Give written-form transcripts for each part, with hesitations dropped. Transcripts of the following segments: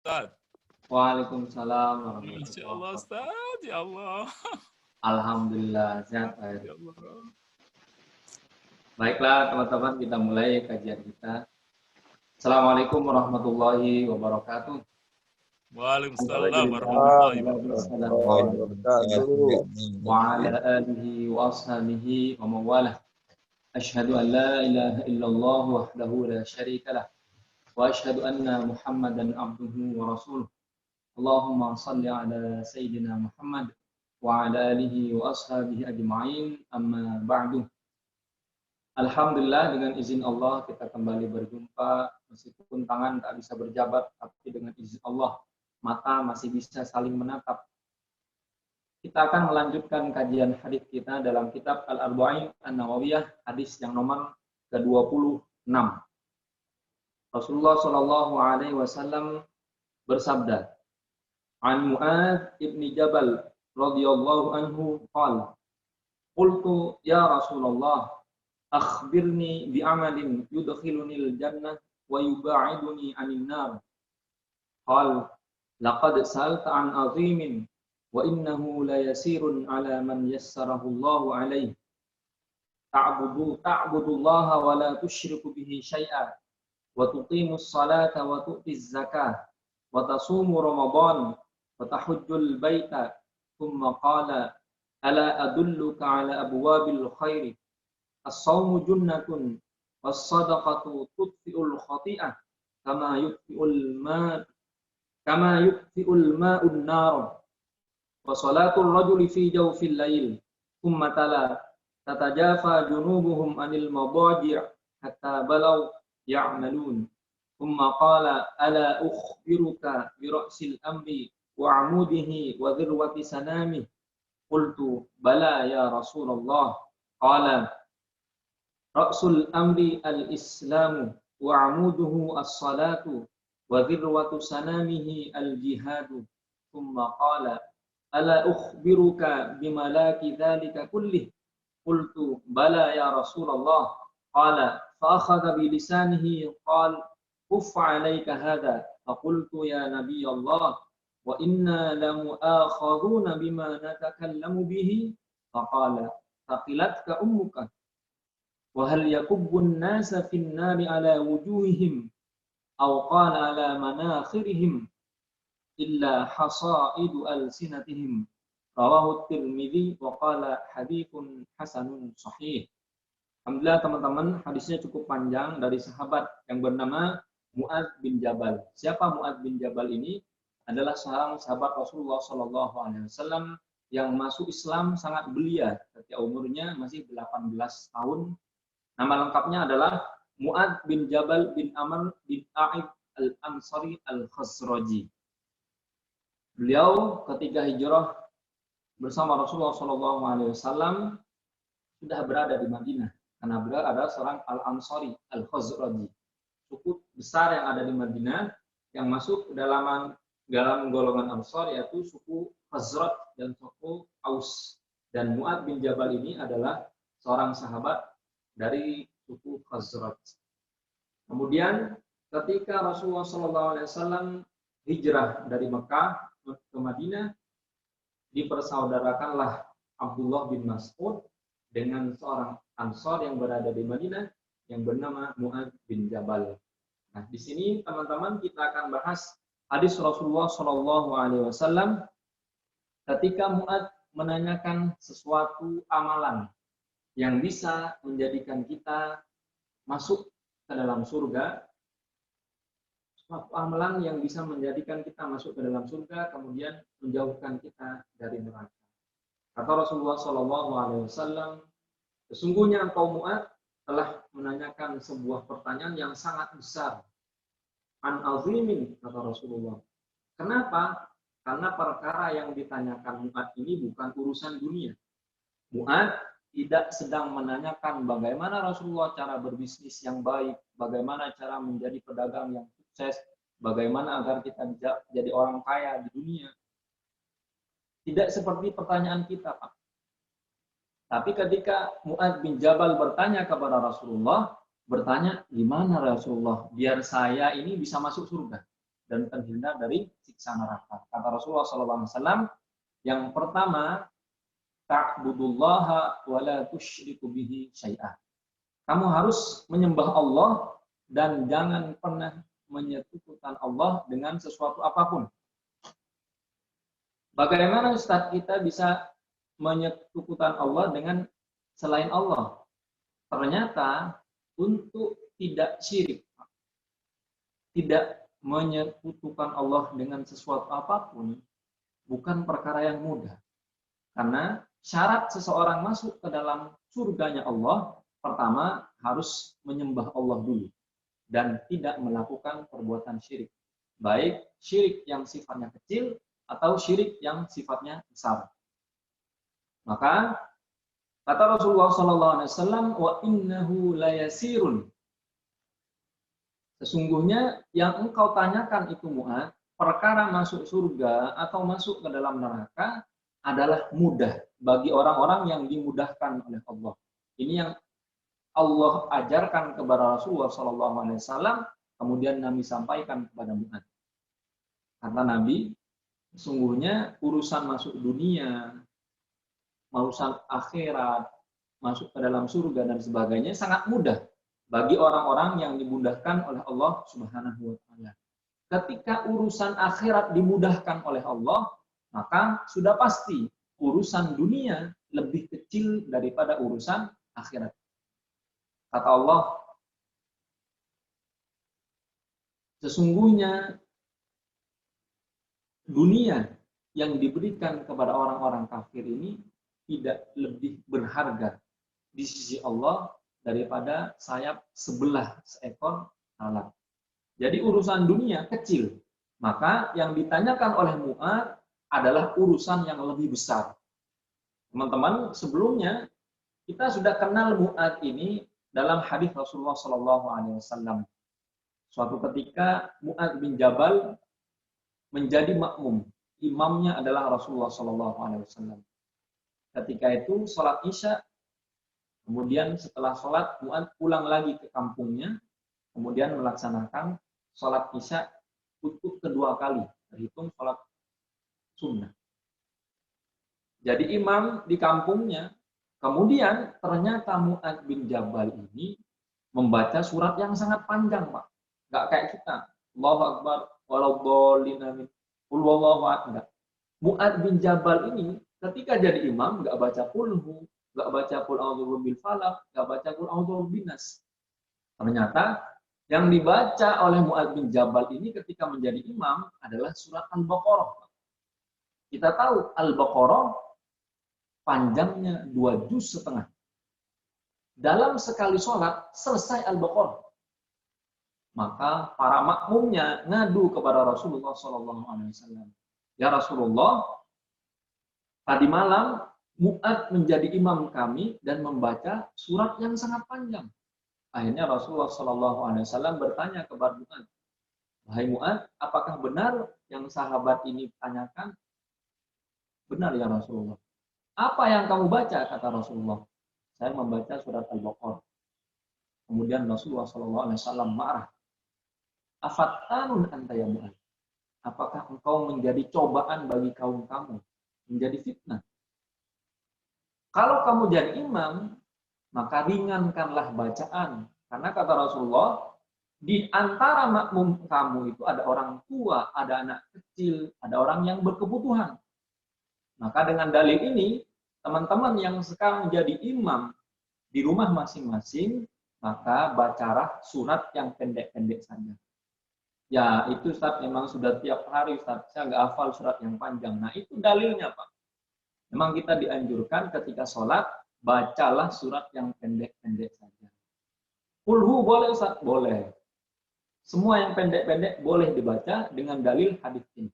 Ustaz. Waalaikumsalam Masya warahmatullahi Allah, wabarakatuh. Ustaz. Ya Allah. Alhamdulillah sehat. Ya Allah. Baiklah teman-teman, kita mulai kajian kita. Assalamualaikum warahmatullahi wabarakatuh. Waalaikumsalam Alhamdulillah warahmatullahi wabarakatuh. wa ala alihi wa ashabihi wa mawalah. Asyhadu an la ilaha illallah wahdahu la syarikalah wa asyhadu anna Muhammadan abduhu wa rasuluh. Allahumma salli ala sayyidina Muhammad wa ala alihi wa ashabihi ajma'in, amma ba'du. Alhamdulillah, dengan izin Allah kita kembali berjumpa, meskipun tangan tak bisa berjabat, tapi dengan izin Allah mata masih bisa saling menatap. Kita akan melanjutkan kajian hadis kita dalam kitab Al-Arba'in An-Nawawiyah, hadis yang nomor ke-26. Rasulullah Shallallahu alaihi wasallam bersabda, "An Mu'adz ibni Jabal radhiyallahu anhu qala, qultu ya Rasulullah, akhbirni bi'amalin yudkhilunil jannah wa yuba'iduni 'anil nar." Qala, laqad sa'alta 'an 'azimin wa innahu la yasirun 'ala man yassarahu Allahu 'alaihi. Ta'budullaha wa la tusyriku bihi syai'a wa tuqimus salata wa tu'tiz zakah wa tasumu ramadan wa tahujjul baita. Thumma qala, ala adulluka 'ala abwabil khairi. As-sawmu junnatun was-sadaqatu tudfi'ul khati'ah kama yudfi'ul ma'un nar. Wa salatul rajuli fi jawfil lail. Thumma tala, tatajafa junubuhum 'anil madaji' hatta balaw ya'malun. Thumma qala, ala ukhbiruka bi ra'sil amri wa 'amudihi wa dhirwati sanamihi. Qultu bala ya Rasulullah. Qala, ra'sul amri al-islamu wa 'amuduhu as-salatu wa dhirwatu sanamihi al-jihadu. Thumma qala, ala ukhbiruka bimalaki dzalika kullih. Qultu bala ya Rasulullah. Qala fa akhadha bi lisanihi qala kuffa 'alaika hadha. Faqultu ya Nabi Allah, wa inna lamu'akhadhuna bima natakallamu bihi. Faqala taqilatka ummuka. Wa hal yakubbun nasa fin nari ala wujuhihim aw qala ala manakhirihim illa hasaidu alsinatihim. Rawahu Tirmidzi wa qala haditsun hasanun sahih. Alhamdulillah teman-teman, hadisnya cukup panjang dari sahabat yang bernama Mu'adz bin Jabal. Siapa Mu'adz bin Jabal ini? Adalah seorang sahabat Rasulullah Shallallahu alaihi wasallam yang masuk Islam sangat belia, ketika umurnya masih 18 tahun. Nama lengkapnya adalah Mu'adz bin Jabal bin Amr bin A'id al-Ansari al-Khazraji. Beliau ketika hijrah bersama Rasulullah SAW sudah berada di Madinah, karena beliau adalah seorang al-Ansari al-Khazraji, suku besar yang ada di Madinah yang masuk dalam golongan Ansar, yaitu suku Khazraj dan suku Aus. Dan Mu'adz bin Jabal ini adalah seorang sahabat dari suku Khazraj. Kemudian ketika Rasulullah SAW hijrah dari Mekah ke Madinah, dipersaudarakanlah Abdullah bin Mas'ud dengan seorang Ansar yang berada di Madinah yang bernama Mu'adz bin Jabal. Nah, di sini teman-teman kita akan bahas hadis Rasulullah SAW ketika Mu'adz menanyakan sesuatu amalan yang bisa menjadikan kita masuk ke dalam surga, suatu amalan yang bisa menjadikan kita masuk ke dalam surga, kemudian menjauhkan kita dari neraka. Kata Rasulullah SAW, sesungguhnya engkau Mu'adz telah menanyakan sebuah pertanyaan yang sangat besar. An azimin, kata Rasulullah. Kenapa? Karena perkara yang ditanyakan Mu'adz ini bukan urusan dunia. Mu'adz tidak sedang menanyakan bagaimana Rasulullah cara berbisnis yang baik, bagaimana cara menjadi pedagang yang sukses, bagaimana agar kita bisa jadi orang kaya di dunia. Tidak seperti pertanyaan kita, Pak. Tapi ketika Mu'adz bin Jabal bertanya kepada Rasulullah, bertanya, gimana Rasulullah biar saya ini bisa masuk surga? dan terhindar dari siksa neraka. Kata Rasulullah SAW, yang pertama, ta'budullaha wa la tusyriku bihi syai'ah. Kamu harus menyembah Allah dan jangan pernah menyekutukan Allah dengan sesuatu apapun. Bagaimana Ustaz kita bisa menyekutukan Allah dengan selain Allah? Ternyata untuk tidak syirik, tidak menyekutukan Allah dengan sesuatu apapun, bukan perkara yang mudah. Karena syarat seseorang masuk ke dalam surganya Allah, pertama harus menyembah Allah dulu dan tidak melakukan perbuatan syirik. Baik syirik yang sifatnya kecil atau syirik yang sifatnya besar. Maka kata Rasulullah SAW, wa innahu layasirun. Sesungguhnya yang engkau tanyakan itu Mu'ad, perkara masuk surga atau masuk ke dalam neraka adalah mudah bagi orang-orang yang dimudahkan oleh Allah. Ini yang Allah ajarkan kepada Rasulullah SAW, kemudian Nabi sampaikan kepada Mu'ad. Kata Nabi, sesungguhnya urusan masuk dunia, urusan akhirat, masuk ke dalam surga dan sebagainya sangat mudah bagi orang-orang yang dimudahkan oleh Allah Subhanahu wa taala. Ketika urusan akhirat dimudahkan oleh Allah, maka sudah pasti urusan dunia lebih kecil daripada urusan akhirat. Kata Allah, sesungguhnya dunia yang diberikan kepada orang-orang kafir ini tidak lebih berharga di sisi Allah daripada sayap sebelah seekor lalat. Jadi urusan dunia kecil. Maka yang ditanyakan oleh Mu'ad adalah urusan yang lebih besar. Teman-teman, sebelumnya kita sudah kenal Mu'ad ini dalam hadis Rasulullah SAW. Suatu ketika Mu'ad bin Jabal menjadi makmum. Imamnya adalah Rasulullah SAW. Ketika itu sholat Isya, kemudian setelah sholat Mu'ad pulang lagi ke kampungnya, kemudian melaksanakan sholat Isya untuk kedua kali, terhitung sholat sunnah. Jadi imam di kampungnya, kemudian ternyata Mu'ad bin Jabal ini membaca surat yang sangat panjang, Pak. Nggak kayak kita. Allahu Akbar, waladhdallin, amin. Qul huwallahu ahad. Mu'ad bin Jabal ini ketika jadi imam nggak baca qulhu, nggak baca qul a'udzu birabbil falaq, nggak baca qul a'udzu birabbin nas. Ternyata yang dibaca oleh Mu'ad bin Jabal ini ketika menjadi imam adalah surat Al-Baqarah. Kita tahu Al-Baqarah panjangnya 2,5 juz. Dalam sekali sholat selesai Al-Baqarah. Maka para makmumnya ngadu kepada Rasulullah SAW. Ya Rasulullah, tadi malam Mu'ad menjadi imam kami dan membaca surat yang sangat panjang. Akhirnya Rasulullah SAW bertanya kepada Mu'ad, wahai Mu'ad, apakah benar yang sahabat ini tanyakan? Benar ya Rasulullah. Apa yang kamu baca? Kata Rasulullah. Saya membaca surat Al-Baqarah. Kemudian Rasulullah SAW marah. Afattanun anta ya Mu'ad. Apakah engkau menjadi cobaan bagi kaum kamu? Menjadi fitnah. Kalau kamu jadi imam, maka ringankanlah bacaan. Karena kata Rasulullah, di antara makmum kamu itu ada orang tua, ada anak kecil, ada orang yang berkebutuhan. Maka dengan dalil ini, teman-teman yang sekarang jadi imam di rumah masing-masing, maka bacalah surat yang pendek-pendek saja. Ya, itu Ustaz memang sudah tiap hari Ustaz, saya nggak hafal surat yang panjang. Nah, itu dalilnya Pak. Memang kita dianjurkan ketika sholat, bacalah surat yang pendek-pendek saja. Qulhu boleh Ustaz? Boleh. Semua yang pendek-pendek boleh dibaca dengan dalil hadis ini.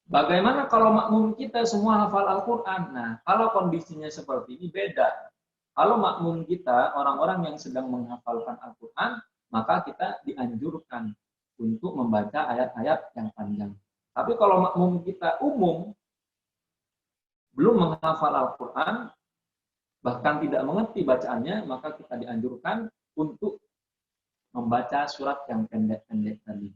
Bagaimana kalau makmum kita semua hafal Al-Quran? Nah, kalau kondisinya seperti ini beda. Kalau makmum kita, orang-orang yang sedang menghafalkan Al-Quran, maka kita dianjurkan untuk membaca ayat-ayat yang panjang. Tapi kalau makmum kita umum, belum menghafal Al-Quran, bahkan tidak mengerti bacaannya, maka kita dianjurkan untuk membaca surat yang pendek-pendek tadi.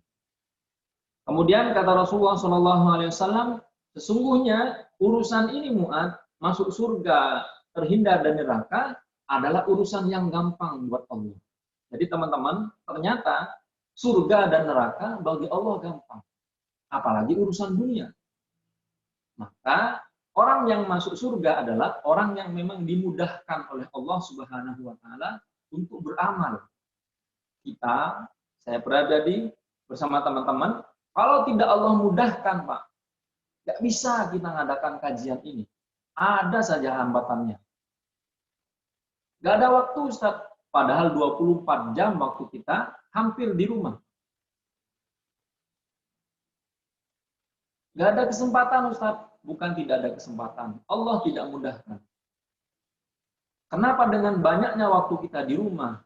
Kemudian kata Rasulullah SAW, sesungguhnya urusan ini Mu'ad, masuk surga, terhindar dari neraka, adalah urusan yang gampang buat Allah. Jadi teman-teman, ternyata surga dan neraka bagi Allah gampang. Apalagi urusan dunia. Maka orang yang masuk surga adalah orang yang memang dimudahkan oleh Allah Subhanahu wa taala untuk beramal. Saya berada bersama teman-teman, kalau tidak Allah mudahkan, Pak, nggak bisa kita ngadakan kajian ini. Ada saja hambatannya. Nggak ada waktu, Ustaz. Padahal 24 jam waktu kita hampir di rumah. Nggak ada kesempatan, Ustaz. Bukan tidak ada kesempatan. Allah tidak mudahkan. Kenapa dengan banyaknya waktu kita di rumah,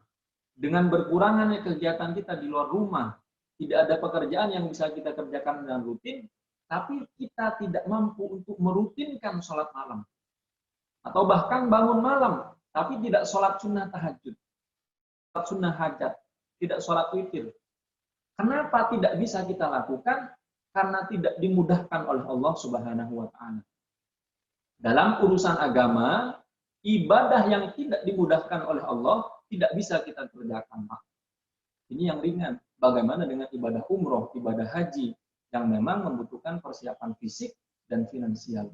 dengan berkurangannya kegiatan kita di luar rumah, tidak ada pekerjaan yang bisa kita kerjakan dengan rutin, tapi kita tidak mampu untuk merutinkan sholat malam. Atau bahkan bangun malam, tapi tidak sholat sunnah tahajud, sholat sunnah hajat, tidak sholat witir. Kenapa tidak bisa kita lakukan? Karena tidak dimudahkan oleh Allah Subhanahu wa taala. Dalam urusan agama, ibadah yang tidak dimudahkan oleh Allah tidak bisa kita kerjakan, Pak. Ini yang ringan. Bagaimana dengan ibadah umroh, ibadah haji yang memang membutuhkan persiapan fisik dan finansial?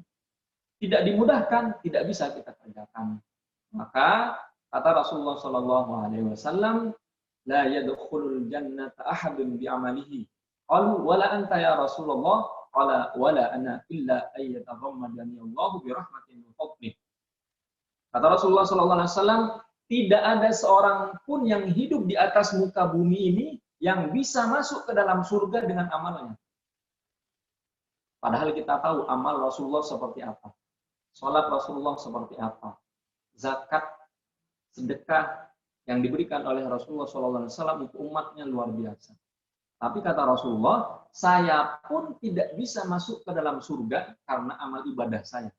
Tidak dimudahkan, tidak bisa kita kerjakan. Maka kata Rasulullah SAW, la yadkhulul jannata ahadun bi'amalihi. Qalu wala anta ya Rasulullah, qala wala ana illa ayyataghammadani Allahu bi rahmatin min fadlih. Kata Rasulullah SAW, tidak ada seorang pun yang hidup di atas muka bumi ini yang bisa masuk ke dalam surga dengan amalnya. Padahal kita tahu amal Rasulullah seperti apa. Salat Rasulullah seperti apa. Zakat, sedekah yang diberikan oleh Rasulullah SAW untuk umatnya luar biasa. Tapi kata Rasulullah, saya pun tidak bisa masuk ke dalam surga karena amal ibadah saya.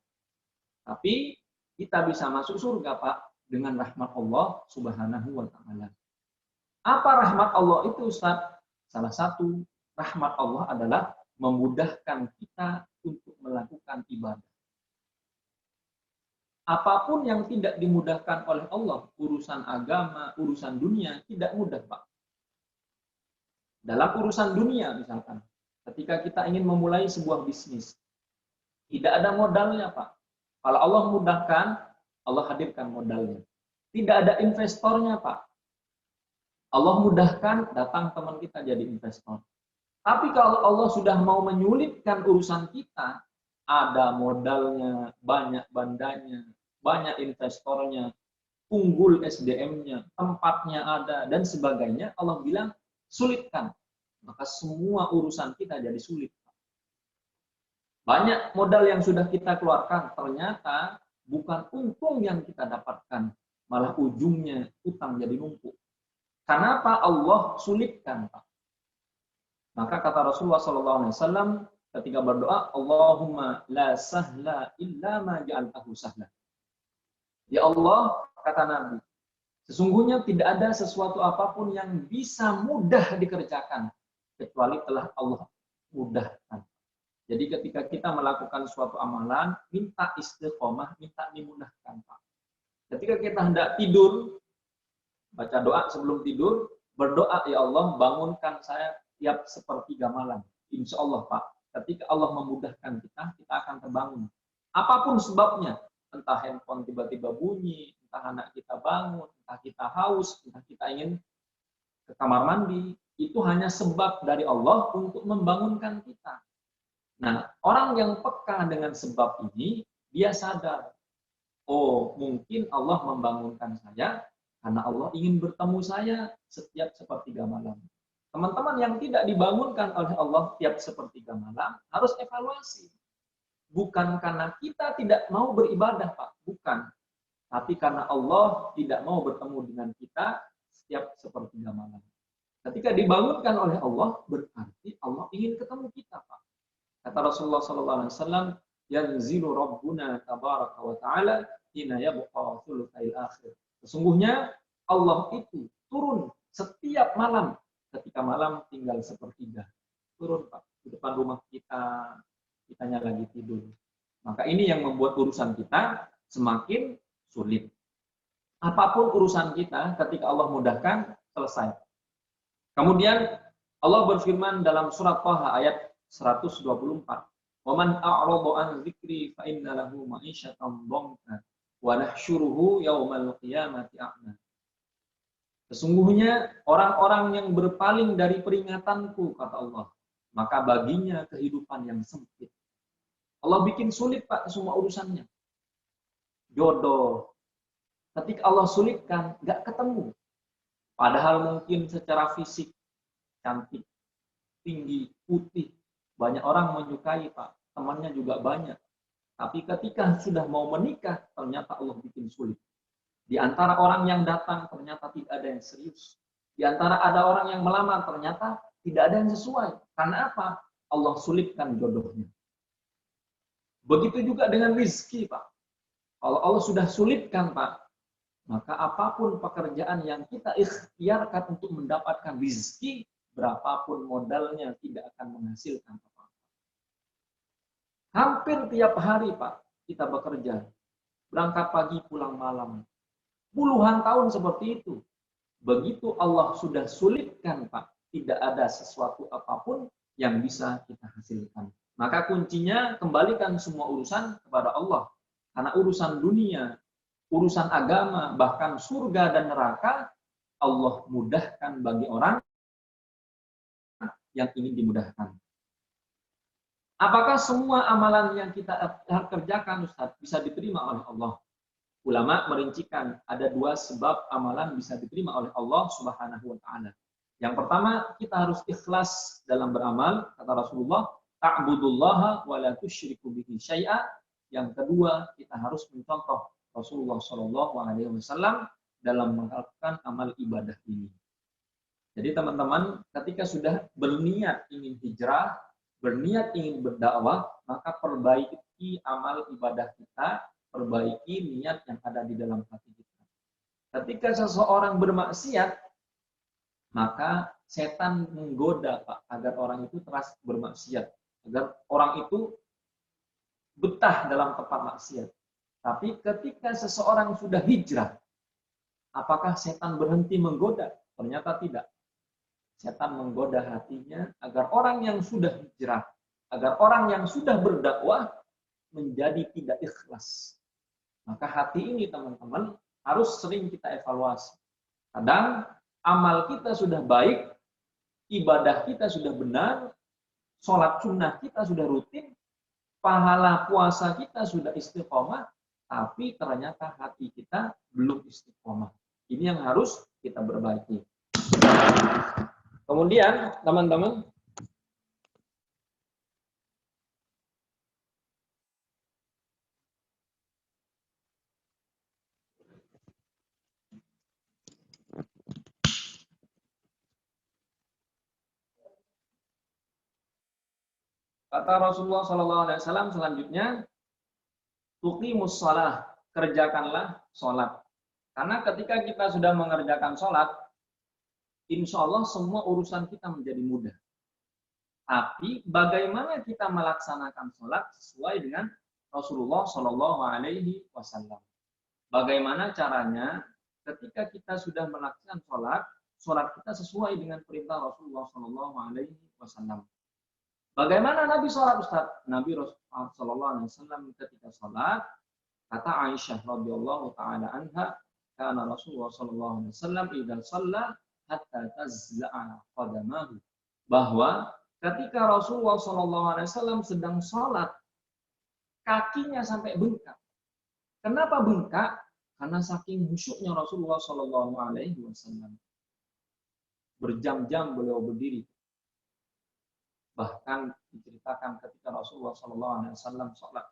Tapi kita bisa masuk surga, Pak, dengan rahmat Allah Subhanahu wa taala. Apa rahmat Allah itu, Ustaz? Salah satu rahmat Allah adalah memudahkan kita untuk melakukan ibadah. Apapun yang tidak dimudahkan oleh Allah, urusan agama, urusan dunia, tidak mudah, Pak. Dalam urusan dunia, misalkan, ketika kita ingin memulai sebuah bisnis, tidak ada modalnya, Pak. Kalau Allah mudahkan, Allah hadirkan modalnya. Tidak ada investornya, Pak. Allah mudahkan, datang teman kita jadi investor. Tapi kalau Allah sudah mau menyulitkan urusan kita, ada modalnya, banyak bandanya, banyak investornya, unggul SDM-nya, tempatnya ada, dan sebagainya, Allah bilang, sulitkan. Maka semua urusan kita jadi sulit. Banyak modal yang sudah kita keluarkan, ternyata bukan untung yang kita dapatkan, malah ujungnya utang jadi numpuk. Kenapa Allah sulitkan, Pak? Maka kata Rasulullah SAW ketika berdoa, Allahumma la sahla illa ma ja'altahu sahla. Ya Allah, kata Nabi, sesungguhnya tidak ada sesuatu apapun yang bisa mudah dikerjakan kecuali telah Allah mudahkan. Jadi ketika kita melakukan suatu amalan, minta istiqomah, minta dimudahkan, Pak. Ketika kita hendak tidur, baca doa sebelum tidur, berdoa, ya Allah, bangunkan saya tiap sepertiga malam. Insya Allah, Pak. Ketika Allah memudahkan kita, kita akan terbangun. Apapun sebabnya, entah handphone tiba-tiba bunyi, entah anak kita bangun, entah kita haus, entah kita ingin ke kamar mandi, itu hanya sebab dari Allah untuk membangunkan kita. Nah, orang yang peka dengan sebab ini, dia sadar, oh mungkin Allah membangunkan saya karena Allah ingin bertemu saya setiap sepertiga malam. Teman-teman yang tidak dibangunkan oleh Allah setiap sepertiga malam harus evaluasi. Bukan karena kita tidak mau beribadah, Pak, bukan. Tapi karena Allah tidak mau bertemu dengan kita setiap sepertiga malam. Ketika dibangunkan oleh Allah, berarti Allah ingin ketemu kita, Pak. Kata Rasulullah SAW, yanzilu Rabbuna tabaraka wa ta'ala hina yabqa thulutsail akhir. Sesungguhnya Allah itu turun setiap malam ketika malam tinggal sepertiga. Turun, Pak. di depan rumah kita, kitanya lagi tidur. Maka ini yang membuat urusan kita semakin sulit. Apapun urusan kita, ketika Allah mudahkan, selesai. Kemudian Allah berfirman dalam surat Thaha ayat 124. "Waman a'rada an dzikri fa inna lahu ma'isyatan dhanka wa nahsyuruhu yaumal qiyamati a'ma." Sesungguhnya orang-orang yang berpaling dari peringatanku, kata Allah, maka baginya kehidupan yang sempit. Allah bikin sulit, Pak, semua urusannya. Jodoh. Ketika Allah sulitkan, nggak ketemu. Padahal mungkin secara fisik, cantik, tinggi, putih. Banyak orang menyukai, Pak. Temannya juga banyak. Tapi ketika sudah mau menikah, ternyata Allah bikin sulit. Di antara orang yang datang, ternyata tidak ada yang serius. Di antara ada orang yang melamar, ternyata tidak ada yang sesuai. Karena apa? Allah sulitkan jodohnya. Begitu juga dengan rizki, Pak. Kalau Allah sudah sulitkan, Pak, maka apapun pekerjaan yang kita ikhtiarkan untuk mendapatkan rizki, berapapun modalnya tidak akan menghasilkan apa-apa. Hampir tiap hari, Pak, kita bekerja. Berangkat pagi, pulang malam. Puluhan tahun seperti itu. Begitu Allah sudah sulitkan, Pak, tidak ada sesuatu apapun yang bisa kita hasilkan. Maka kuncinya kembalikan semua urusan kepada Allah. Karena urusan dunia, urusan agama, bahkan surga dan neraka, Allah mudahkan bagi orang yang ingin dimudahkan. Apakah semua amalan yang kita kerjakan, Ustaz, bisa diterima oleh Allah? Ulama merincikan ada dua sebab amalan bisa diterima oleh Allah Subhanahu wa Ta'ala. Yang pertama, kita harus ikhlas dalam beramal, kata Rasulullah, ta'budullaha wa la tusyriku bihi syai'a. Yang kedua, kita harus mencontoh Rasulullah Shallallahu Alaihi Wasallam dalam melakukan amal ibadah ini. Jadi teman-teman, ketika sudah berniat ingin hijrah, berniat ingin berdakwah, maka perbaiki amal ibadah kita, perbaiki niat yang ada di dalam hati kita. Ketika seseorang bermaksiat, maka setan menggoda, Pak, agar orang itu terus bermaksiat, agar orang itu betah dalam tempat maksiat. Tapi ketika seseorang sudah hijrah, apakah setan berhenti menggoda? Ternyata tidak. Setan menggoda hatinya agar orang yang sudah hijrah, agar orang yang sudah berdakwah menjadi tidak ikhlas. Maka hati ini, teman-teman, harus sering kita evaluasi. Kadang amal kita sudah baik, ibadah kita sudah benar, sholat sunnah kita sudah rutin, pahala puasa kita sudah istiqomah, tapi ternyata hati kita belum istiqomah. Ini yang harus kita perbaiki. Kemudian, teman-teman, kata Rasulullah SAW selanjutnya, tuqimus shalah, kerjakanlah sholat. Karena ketika kita sudah mengerjakan sholat, insya Allah semua urusan kita menjadi mudah. Tapi bagaimana kita melaksanakan sholat sesuai dengan Rasulullah SAW? Bagaimana caranya ketika kita sudah melaksanakan sholat, sholat kita sesuai dengan perintah Rasulullah SAW? Bagaimana Nabi sholat, Ustaz? Nabi Rasulullah SAW ketika sholat, kata Aisyah radhiyallahu taala anha, karena Rasulullah SAW idza shalla hatta tazla'a qadamahu, bahwa ketika Rasulullah SAW sedang sholat, kakinya sampai bengkak. Kenapa bengkak? Karena saking khusyuknya Rasulullah SAW. Berjam-jam beliau berdiri. Bahkan diceritakan ketika Rasulullah SAW sholat,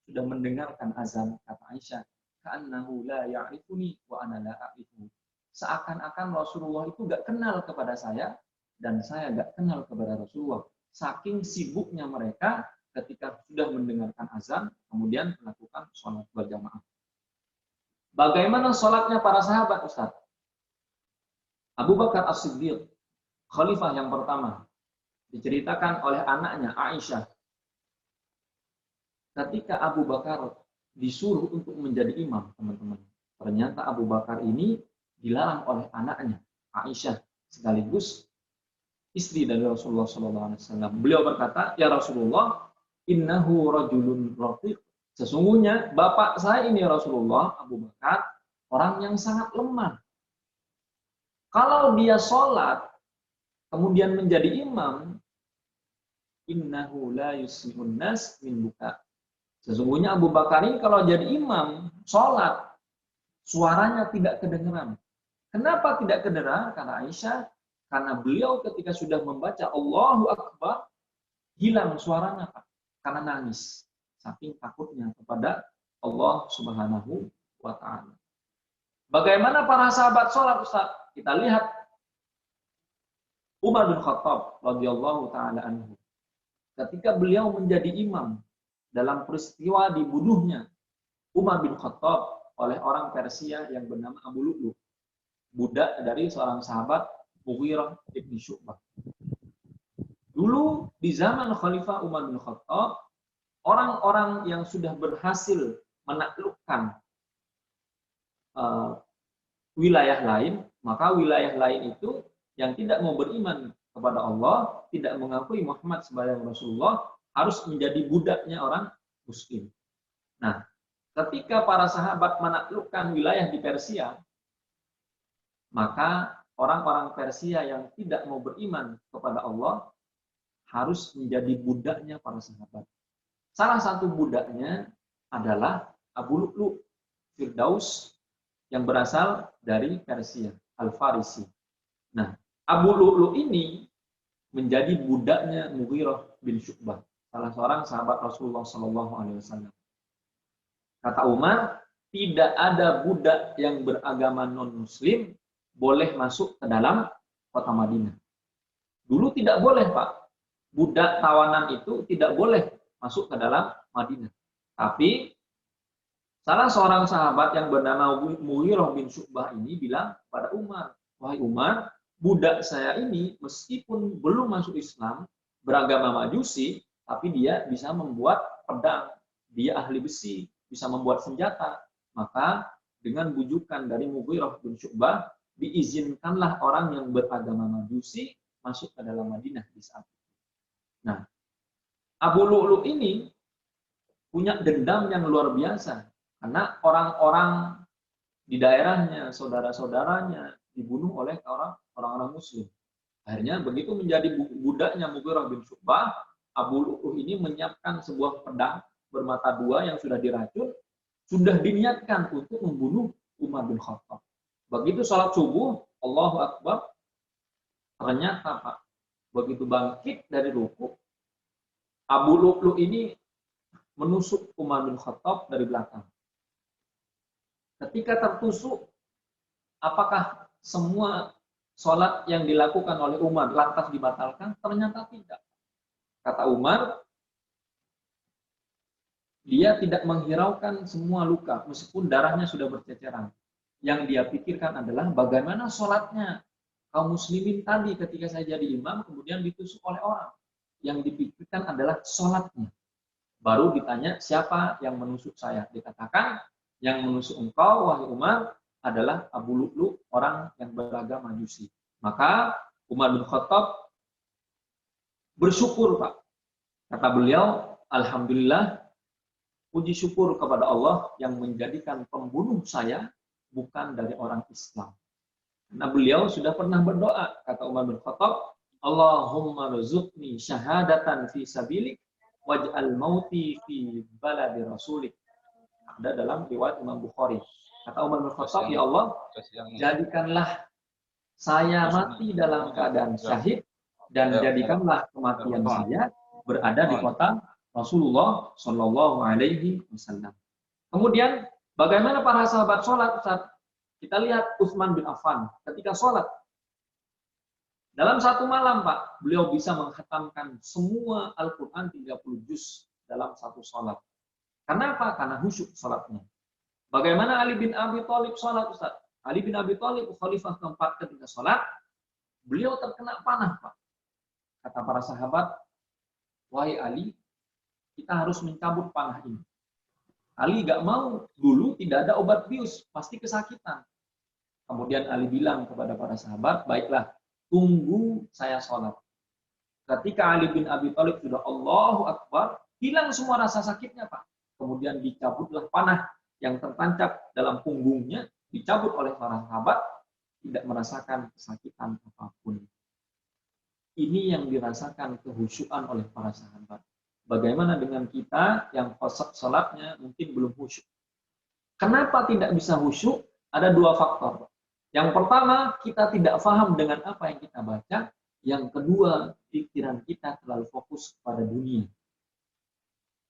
sudah mendengarkan azan, kata Aisyah, ka'annahu la ya'rifuni wa ana la a'rifuhu. Seakan-akan Rasulullah itu gak kenal kepada saya, dan saya gak kenal kepada Rasulullah. Saking sibuknya mereka ketika sudah mendengarkan azan, kemudian melakukan sholat berjamaah. Bagaimana sholatnya para sahabat, Ustaz? Abu Bakar As-Siddiq, khalifah yang pertama. Diceritakan oleh anaknya Aisyah, ketika Abu Bakar disuruh untuk menjadi imam, teman-teman. Ternyata Abu Bakar ini dilarang oleh anaknya Aisyah, sekaligus istri dari Rasulullah SAW. Beliau berkata, ya Rasulullah, innahu rajulun rafiq. Sesungguhnya bapak saya ini Rasulullah, Abu Bakar, orang yang sangat lemah. Kalau dia sholat, kemudian menjadi imam, innahu la yusmi'un nas min buka. Sesungguhnya Abu Bakar ini kalau jadi imam, sholat, suaranya tidak kedengeran. Kenapa tidak kedengeran? Karena Aisyah, karena beliau ketika sudah membaca Allahu Akbar, hilang suaranya, Pak. Karena nangis. Saking takutnya kepada Allah Subhanahu wa Ta'ala. Bagaimana para sahabat sholat, Ustaz? Kita lihat Umar bin Khattab radhiyallahu ta'ala anhu. Ketika beliau menjadi imam dalam peristiwa dibunuhnya Umar bin Khattab oleh orang Persia yang bernama Abu Lu'lu, budak dari seorang sahabat Mughirah ibn Syu'bah. Dulu di zaman Khalifah Umar bin Khattab, orang-orang yang sudah berhasil menaklukkan wilayah lain, maka wilayah lain itu yang tidak mau beriman kepada Allah, tidak mengakui Muhammad sebagai Rasulullah, harus menjadi budaknya orang Muslim. Nah, ketika para sahabat menaklukkan wilayah di Persia, maka orang-orang Persia yang tidak mau beriman kepada Allah harus menjadi budaknya para sahabat. Salah satu budaknya adalah Abu Lu'lu Firdaus yang berasal dari Persia, Al-Farisi. Nah, Abu Lu'lu ini menjadi budaknya Mughirah bin Syu'bah, salah seorang sahabat Rasulullah SAW. Kata Umar, tidak ada budak yang beragama non-muslim boleh masuk ke dalam kota Madinah. Dulu tidak boleh, Pak. Budak tawanan itu tidak boleh masuk ke dalam Madinah. Tapi salah seorang sahabat yang bernama Mughirah bin Syu'bah ini bilang kepada Umar, wahai Umar, budak saya ini meskipun belum masuk Islam, beragama Majusi, tapi dia bisa membuat pedang, dia ahli besi, bisa membuat senjata. Maka dengan bujukan dari Mughirah bin Syu'bah, diizinkanlah orang yang beragama Majusi masuk ke dalam Madinah di saat itu. Nah, Abu Lu'lu ini punya dendam yang luar biasa karena orang-orang di daerahnya, saudara-saudaranya dibunuh oleh orang-orang Muslim. Akhirnya begitu menjadi budaknya Mughirah bin Syu'bah, Abu Lu'lu ini menyiapkan sebuah pedang bermata dua yang sudah diracun, sudah diniatkan untuk membunuh Umar bin Khattab. Begitu sholat subuh, Allahu Akbar, ternyata Pak, begitu bangkit dari ruku, Abu Lu'lu ini menusuk Umar bin Khattab dari belakang. Ketika tertusuk, apakah semua sholat yang dilakukan oleh Umar lantas dibatalkan? Ternyata tidak. Kata Umar, dia tidak menghiraukan semua luka, meskipun darahnya sudah berceceran. Yang dia pikirkan adalah bagaimana sholatnya kaum muslimin tadi ketika saya jadi imam, kemudian ditusuk oleh orang. Yang dipikirkan adalah sholatnya. Baru ditanya, siapa yang menusuk saya? Dikatakan, yang menusuk engkau, wahai Umar, adalah Abu Lu'lu, orang yang beragama Majusi. Maka Umar bin Khattab bersyukur, Pak. Kata beliau, alhamdulillah, puji syukur kepada Allah yang menjadikan pembunuh saya bukan dari orang Islam. Karena beliau sudah pernah berdoa, kata Umar bin Khattab, Allahumma rzuqni syahadatan fi sabilik waj'al mauti fi baladi rasulik. Ada dalam riwayat Imam Bukhari. Kata Umar bin Khattab, ya Allah, jadikanlah saya mati dalam keadaan syahid dan jadikanlah kematian saya berada di kota Rasulullah Shallallahu Alaihi Wasallam. Kemudian bagaimana para sahabat sholat? Ustaz? Kita lihat Utsman bin Affan ketika sholat. Dalam satu malam, Pak, beliau bisa menghatamkan semua Al-Quran 30 juz dalam satu sholat. Kenapa? Karena khusyuk sholatnya. Bagaimana Ali bin Abi Thalib sholat, Ustaz? Ali bin Abi Thalib, khalifah keempat ketika sholat, beliau terkena panah, Pak. Kata para sahabat, wahai Ali, kita harus mencabut panah ini. Ali gak mau, dulu tidak ada obat bius, pasti kesakitan. Kemudian Ali bilang kepada para sahabat, baiklah, tunggu saya sholat. Ketika Ali bin Abi Thalib sudah Allahu Akbar, hilang semua rasa sakitnya, Pak. Kemudian dicabutlah panah yang tertancap dalam punggungnya, dicabut oleh para sahabat, tidak merasakan kesakitan apapun. Ini yang dirasakan kehusyuan oleh para sahabat. Bagaimana dengan kita yang sholatnya mungkin belum khusyuk? Kenapa tidak bisa khusyuk? Ada dua faktor. Yang pertama, kita tidak paham dengan apa yang kita baca. Yang kedua, pikiran kita terlalu fokus pada dunia.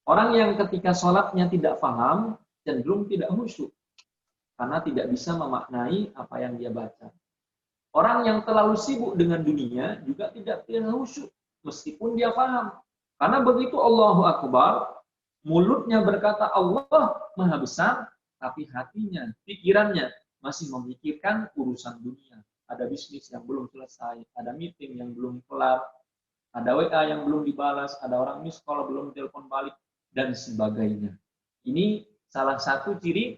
Orang yang ketika sholatnya tidak paham, cenderung tidak khusyuk. Karena tidak bisa memaknai apa yang dia baca. Orang yang terlalu sibuk dengan dunia juga tidak khusyuk, meskipun dia paham. Karena begitu Allahu Akbar, mulutnya berkata Allah Maha Besar, tapi hatinya, pikirannya masih memikirkan urusan dunia. Ada bisnis yang belum selesai, ada meeting yang belum kelar, ada WA yang belum dibalas, ada orang miss call belum telepon balik, dan sebagainya. Ini salah satu ciri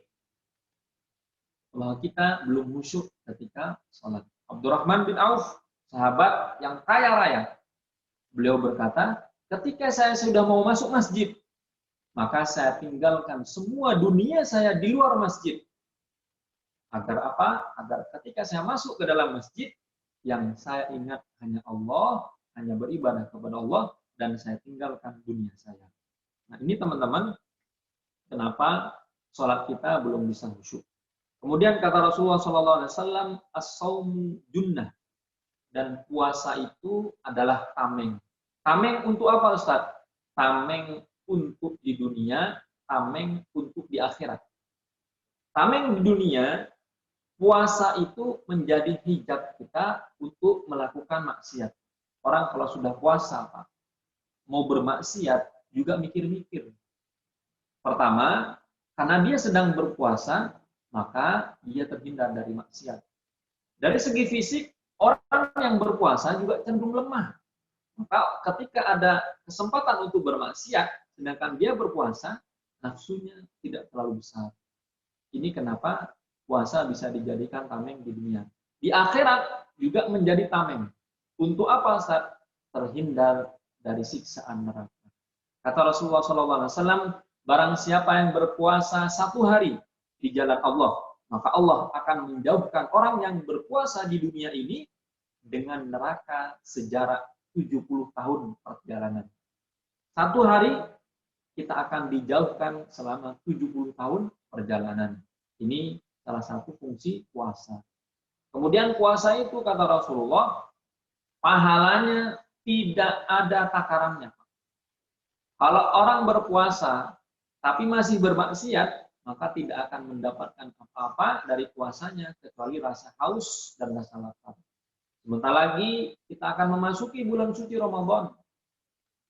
bahwa kita belum khusyuk ketika sholat. Abdurrahman bin Auf, sahabat yang kaya raya, beliau berkata, ketika saya sudah mau masuk masjid, maka saya tinggalkan semua dunia saya di luar masjid. Agar apa? Agar ketika saya masuk ke dalam masjid, yang saya ingat hanya Allah, hanya beribadah kepada Allah, dan saya tinggalkan dunia saya. Nah ini teman-teman, kenapa sholat kita belum bisa khusyuk. Kemudian kata Rasulullah SAW, as-saumu junnah, dan puasa itu adalah tameng. Tameng untuk apa, Ustaz? Tameng untuk di dunia, tameng untuk di akhirat. Tameng di dunia, puasa itu menjadi hijab kita untuk melakukan maksiat. Orang kalau sudah puasa, Pak, mau bermaksiat juga mikir-mikir. Pertama, karena dia sedang berpuasa, maka dia terhindar dari maksiat. Dari segi fisik, orang yang berpuasa juga cenderung lemah. Maka ketika ada kesempatan untuk bermaksiat, sedangkan dia berpuasa, nafsunya tidak terlalu besar. Ini kenapa puasa bisa dijadikan tameng di dunia. Di akhirat juga menjadi tameng. Untuk apa, Ustaz? Terhindar dari siksaan neraka. Kata Rasulullah SAW, barang siapa yang berpuasa 1 hari di jalan Allah, maka Allah akan menjauhkan orang yang berpuasa di dunia ini dengan neraka sejarak 70 tahun perjalanan. 1 hari kita akan dijauhkan selama 70 tahun perjalanan. Ini salah satu fungsi puasa. Kemudian puasa itu kata Rasulullah, pahalanya tidak ada takarannya. Kalau orang berpuasa tapi masih bermaksiat, maka tidak akan mendapatkan apa-apa dari puasanya kecuali rasa haus dan rasa lapar. Sebentar lagi kita akan memasuki bulan suci Ramadan.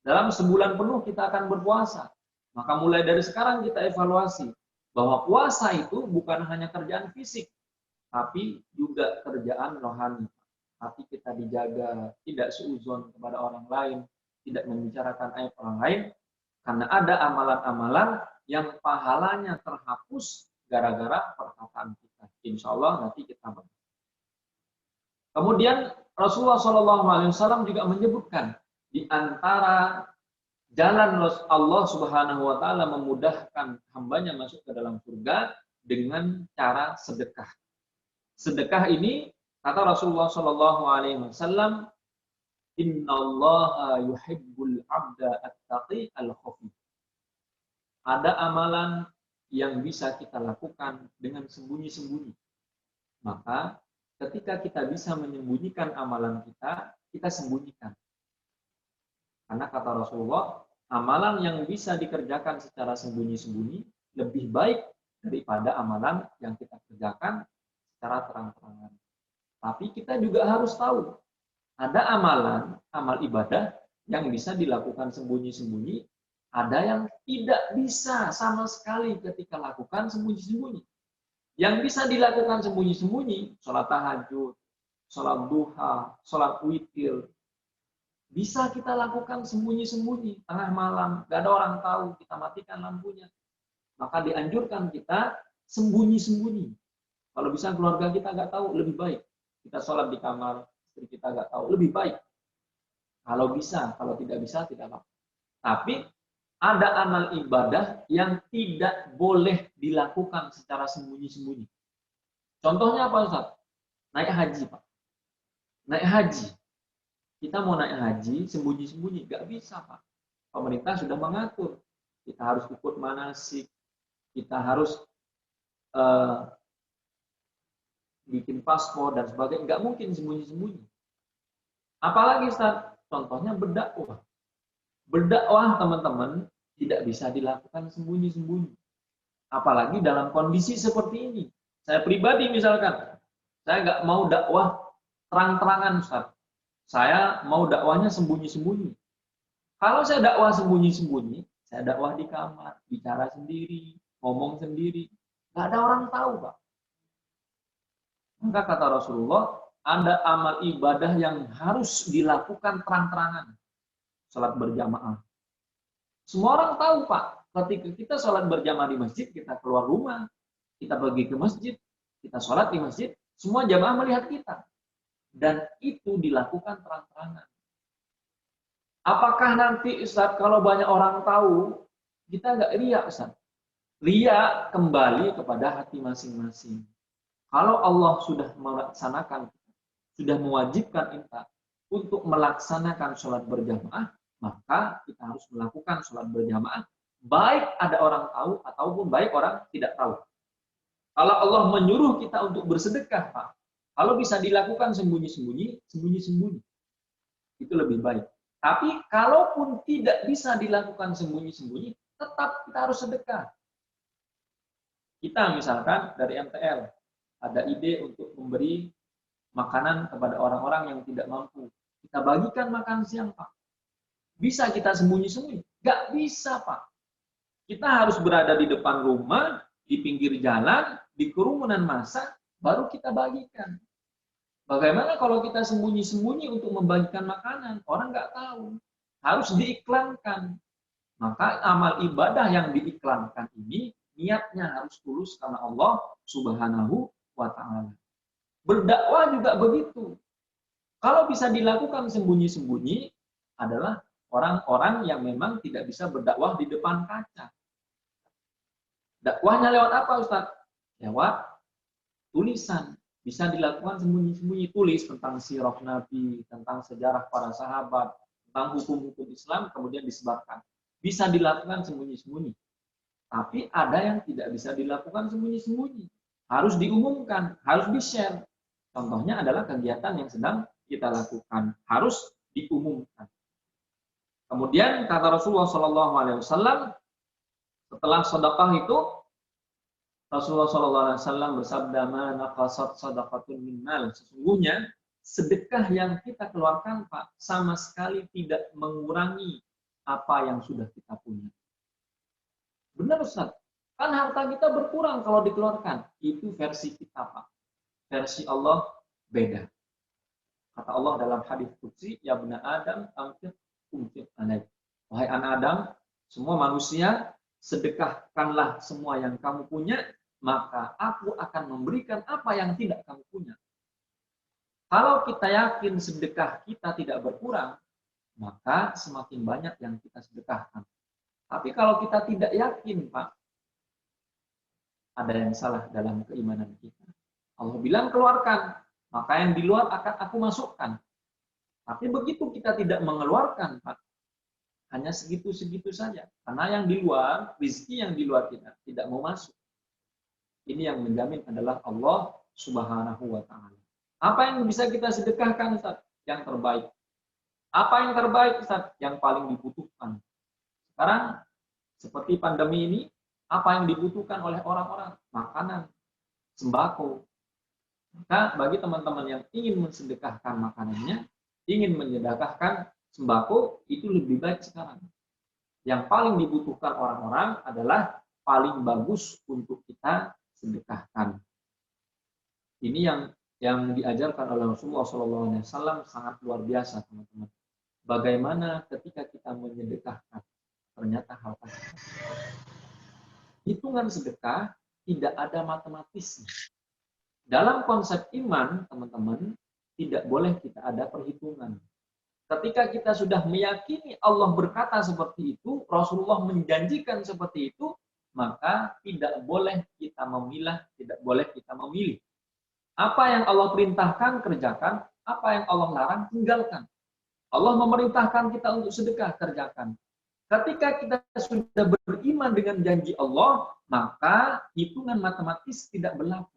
Dalam sebulan penuh kita akan berpuasa. Maka mulai dari sekarang kita evaluasi bahwa puasa itu bukan hanya kerjaan fisik, tapi juga kerjaan rohani. Hati kita dijaga, tidak suudzon kepada orang lain, tidak membicarakan aib orang lain, karena ada amalan-amalan yang pahalanya terhapus gara-gara perkataan kita. Insya Allah nanti kita bahas. Kemudian Rasulullah SAW juga menyebutkan di antara jalan Allah Subhanahu Wa Taala memudahkan hambanya masuk ke dalam surga dengan cara sedekah. Sedekah ini kata Rasulullah SAW, Innallaha yuhibbul abda at-taqi al-khafi. Ada amalan yang bisa kita lakukan dengan sembunyi-sembunyi. Maka ketika kita bisa menyembunyikan amalan kita, kita sembunyikan. Karena kata Rasulullah, amalan yang bisa dikerjakan secara sembunyi-sembunyi lebih baik daripada amalan yang kita kerjakan secara terang-terangan. Tapi kita juga harus tahu, ada amalan, amal ibadah yang bisa dilakukan sembunyi-sembunyi, ada yang tidak bisa sama sekali ketika lakukan sembunyi-sembunyi. Yang bisa dilakukan sembunyi-sembunyi, sholat tahajud, sholat duha, sholat witir, Bisa kita lakukan sembunyi-sembunyi, tengah malam, nggak ada orang tahu, kita matikan lampunya. Maka dianjurkan kita sembunyi-sembunyi. Kalau bisa keluarga kita nggak tahu, lebih baik. Kita sholat di kamar, istri kita nggak tahu, lebih baik. Kalau bisa, kalau tidak bisa, tidak apa-apa. Tapi ada amal ibadah yang tidak boleh dilakukan secara sembunyi-sembunyi. Contohnya apa, Ustaz? Naik haji, Pak. Naik haji. Kita mau naik haji, sembunyi-sembunyi. Nggak bisa, Pak. Pemerintah sudah mengatur. Kita harus ikut manasik. Kita harus bikin paspor dan sebagainya. Nggak mungkin sembunyi-sembunyi. Apalagi, Ustaz, contohnya berdakwah. Berdakwah, teman-teman, tidak bisa dilakukan sembunyi-sembunyi. Apalagi dalam kondisi seperti ini. Saya pribadi misalkan, saya nggak mau dakwah terang-terangan, Ustaz. Saya mau dakwahnya sembunyi-sembunyi. Kalau saya dakwah sembunyi-sembunyi, saya dakwah di kamar, bicara sendiri, ngomong sendiri. Nggak ada orang tahu, Pak. Maka kata Rasulullah, ada amal ibadah yang harus dilakukan terang-terangan. Sholat berjamaah. Semua orang tahu, Pak. Ketika kita sholat berjamaah di masjid, kita keluar rumah, kita pergi ke masjid, kita sholat di masjid, semua jamaah melihat kita. Dan itu dilakukan terang-terangan. Apakah nanti, Ustaz, kalau banyak orang tahu, kita nggak riya, Ustaz? Riya kembali kepada hati masing-masing. Kalau Allah sudah melaksanakan, sudah mewajibkan kita untuk melaksanakan sholat berjamaah, maka kita harus melakukan sholat berjamaah, baik ada orang tahu ataupun baik orang tidak tahu. Kalau Allah menyuruh kita untuk bersedekah, Pak, kalau bisa dilakukan sembunyi-sembunyi, sembunyi-sembunyi. Itu lebih baik. Tapi kalaupun tidak bisa dilakukan sembunyi-sembunyi, tetap kita harus sedekah. Kita misalkan dari MTL, ada ide untuk memberi makanan kepada orang-orang yang tidak mampu. Kita bagikan makan siang, Pak. Bisa kita sembunyi-sembunyi? Nggak bisa, Pak. Kita harus berada di depan rumah, di pinggir jalan, di kerumunan massa, baru kita bagikan. Bagaimana kalau kita sembunyi-sembunyi untuk membagikan makanan? Orang nggak tahu. Harus diiklankan. Maka amal ibadah yang diiklankan ini, niatnya harus tulus karena Allah Subhanahu wa Ta'ala. Berdakwah juga begitu. Kalau bisa dilakukan sembunyi-sembunyi adalah orang-orang yang memang tidak bisa berdakwah di depan kaca. Dakwahnya lewat apa, Ustaz? Lewat tulisan. Bisa dilakukan sembunyi-sembunyi, tulis tentang sirah Nabi, tentang sejarah para sahabat, tentang hukum-hukum Islam, kemudian disebarkan. Bisa dilakukan sembunyi-sembunyi. Tapi ada yang tidak bisa dilakukan sembunyi-sembunyi. Harus diumumkan, harus di-share. Contohnya adalah kegiatan yang sedang kita lakukan. Harus diumumkan. Kemudian kata Rasulullah SAW, setelah sedekah itu, Rasulullah SAW bersabda, "Ma naqasat shadaqatun min mal." Sesungguhnya sedekah yang kita keluarkan, Pak, sama sekali tidak mengurangi apa yang sudah kita punya. Benar, Ustaz? Kan harta kita berkurang kalau dikeluarkan. Itu versi kita, Pak. Versi Allah beda. Kata Allah dalam hadis qudsi, "Ya bani Adam, unfiq alaik." Wahai anak Adam, semua manusia, sedekahkanlah semua yang kamu punya, maka aku akan memberikan apa yang tidak kamu punya. Kalau kita yakin sedekah kita tidak berkurang, maka semakin banyak yang kita sedekahkan. Tapi kalau kita tidak yakin, Pak, ada yang salah dalam keimanan kita. Allah bilang keluarkan, maka yang di luar akan aku masukkan. Tapi begitu kita tidak mengeluarkan, Pak, hanya segitu-segitu saja. Karena yang di luar, rezeki yang di luar kita tidak mau masuk. Ini yang menjamin adalah Allah Subhanahu wa Ta'ala. Apa yang bisa kita sedekahkan, Ustaz? Yang terbaik. Apa yang terbaik, Ustaz? Yang paling dibutuhkan. Sekarang, seperti pandemi ini, apa yang dibutuhkan oleh orang-orang? Makanan, sembako. Maka bagi teman-teman yang ingin mensedekahkan makanannya, ingin menyedekahkan sembako, itu lebih baik sekarang. Yang paling dibutuhkan orang-orang adalah paling bagus untuk kita sedekahkan. Ini yang diajarkan oleh Rasulullah SAW sangat luar biasa, teman-teman. Bagaimana ketika kita menyedekahkan, ternyata harta kita. Hitungan sedekah tidak ada matematisnya. Dalam konsep iman, teman-teman, tidak boleh kita ada perhitungan. Ketika kita sudah meyakini Allah berkata seperti itu, Rasulullah menjanjikan seperti itu, maka tidak boleh kita memilah, tidak boleh kita memilih. Apa yang Allah perintahkan, kerjakan. Apa yang Allah larang, tinggalkan. Allah memerintahkan kita untuk sedekah, kerjakan. Ketika kita sudah beriman dengan janji Allah, maka hitungan matematis tidak berlaku.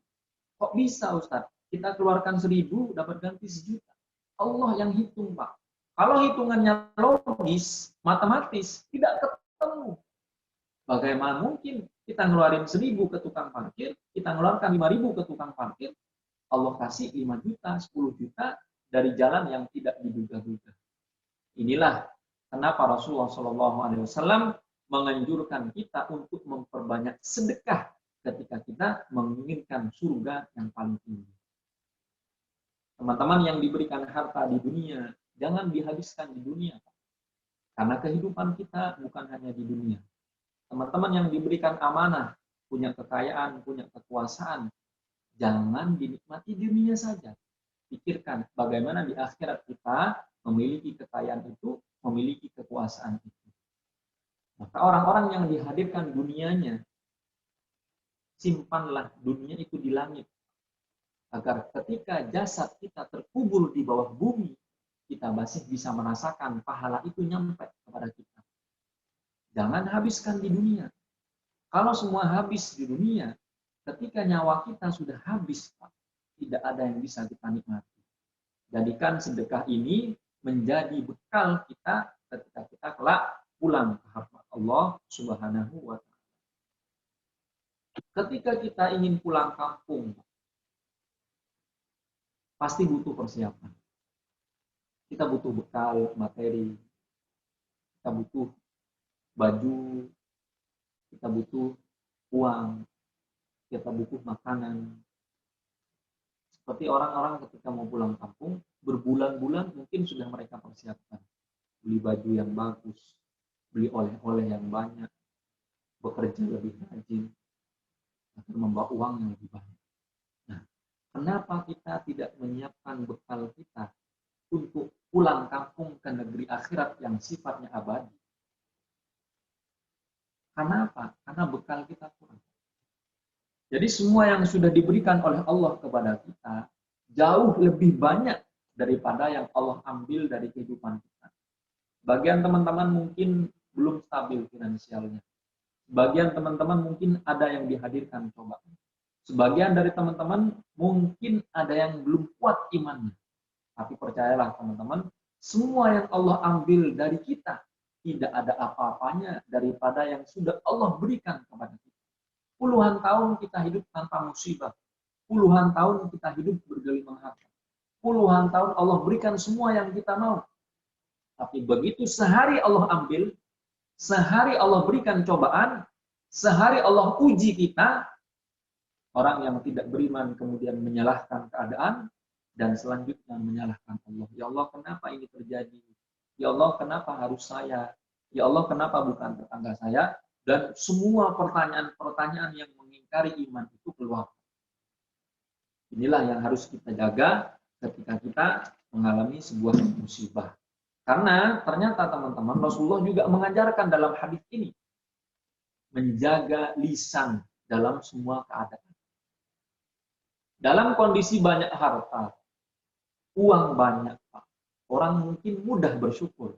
Kok bisa, Ustaz? Kita keluarkan 1.000, dapat ganti 1.000.000. Allah yang hitung, Pak. Kalau hitungannya logis, matematis, tidak ketemu. Bagaimana mungkin kita ngeluarin 1.000 ke tukang parkir, kita ngeluarkan 5.000 ke tukang parkir, Allah kasih 5 juta, 10 juta dari jalan yang tidak diduga-duga. Inilah kenapa Rasulullah SAW menganjurkan kita untuk memperbanyak sedekah ketika kita menginginkan surga yang paling tinggi. Teman-teman yang diberikan harta di dunia, jangan dihabiskan di dunia. Karena kehidupan kita bukan hanya di dunia. Teman-teman yang diberikan amanah, punya kekayaan, punya kekuasaan, jangan dinikmati di dunia saja. Pikirkan bagaimana di akhirat kita memiliki kekayaan itu, memiliki kekuasaan itu. Maka orang-orang yang dihadirkan dunianya, simpanlah dunia itu di langit. Agar ketika jasad kita terkubur di bawah bumi, kita masih bisa merasakan pahala itu nyampe kepada kita. Jangan habiskan di dunia. Kalau semua habis di dunia, ketika nyawa kita sudah habis, tidak ada yang bisa kita nikmati. Jadikan sedekah ini menjadi bekal kita ketika kita kelak pulang ke hadapan Allah Subhanahu wa Ta'ala. Ketika kita ingin pulang kampung, pasti butuh persiapan. Kita butuh bekal, materi, kita butuh baju, kita butuh uang, kita butuh makanan. Seperti orang-orang ketika mau pulang kampung, berbulan-bulan mungkin sudah mereka persiapkan. Beli baju yang bagus, beli oleh-oleh yang banyak, bekerja lebih rajin, agar membawa uang yang lebih banyak. Nah, kenapa kita tidak menyiapkan bekal kita untuk pulang kampung ke negeri akhirat yang sifatnya abadi? Kenapa? Karena bekal kita kurang. Jadi semua yang sudah diberikan oleh Allah kepada kita jauh lebih banyak daripada yang Allah ambil dari kehidupan kita. Bagian teman-teman mungkin belum stabil finansialnya. Sebagian teman-teman mungkin ada yang dihadirkan cobaan. Sebagian dari teman-teman mungkin ada yang belum kuat imannya. Tapi percayalah teman-teman, semua yang Allah ambil dari kita tidak ada apa-apanya daripada yang sudah Allah berikan kepada kita. Puluhan tahun kita hidup tanpa musibah. Puluhan tahun kita hidup bergelimang harta. Puluhan tahun Allah berikan semua yang kita mau. Tapi begitu sehari Allah ambil, sehari Allah berikan cobaan, sehari Allah uji kita, orang yang tidak beriman kemudian menyalahkan keadaan, dan selanjutnya menyalahkan Allah. Ya Allah, kenapa ini terjadi? Ya Allah, kenapa harus saya? Ya Allah, kenapa bukan tetangga saya? Dan semua pertanyaan-pertanyaan yang mengingkari iman itu keluar. Inilah yang harus kita jaga ketika kita mengalami sebuah musibah. Karena ternyata teman-teman, Rasulullah juga mengajarkan dalam hadis ini menjaga lisan dalam semua keadaan. Dalam kondisi banyak harta, uang banyak, orang mungkin mudah bersyukur.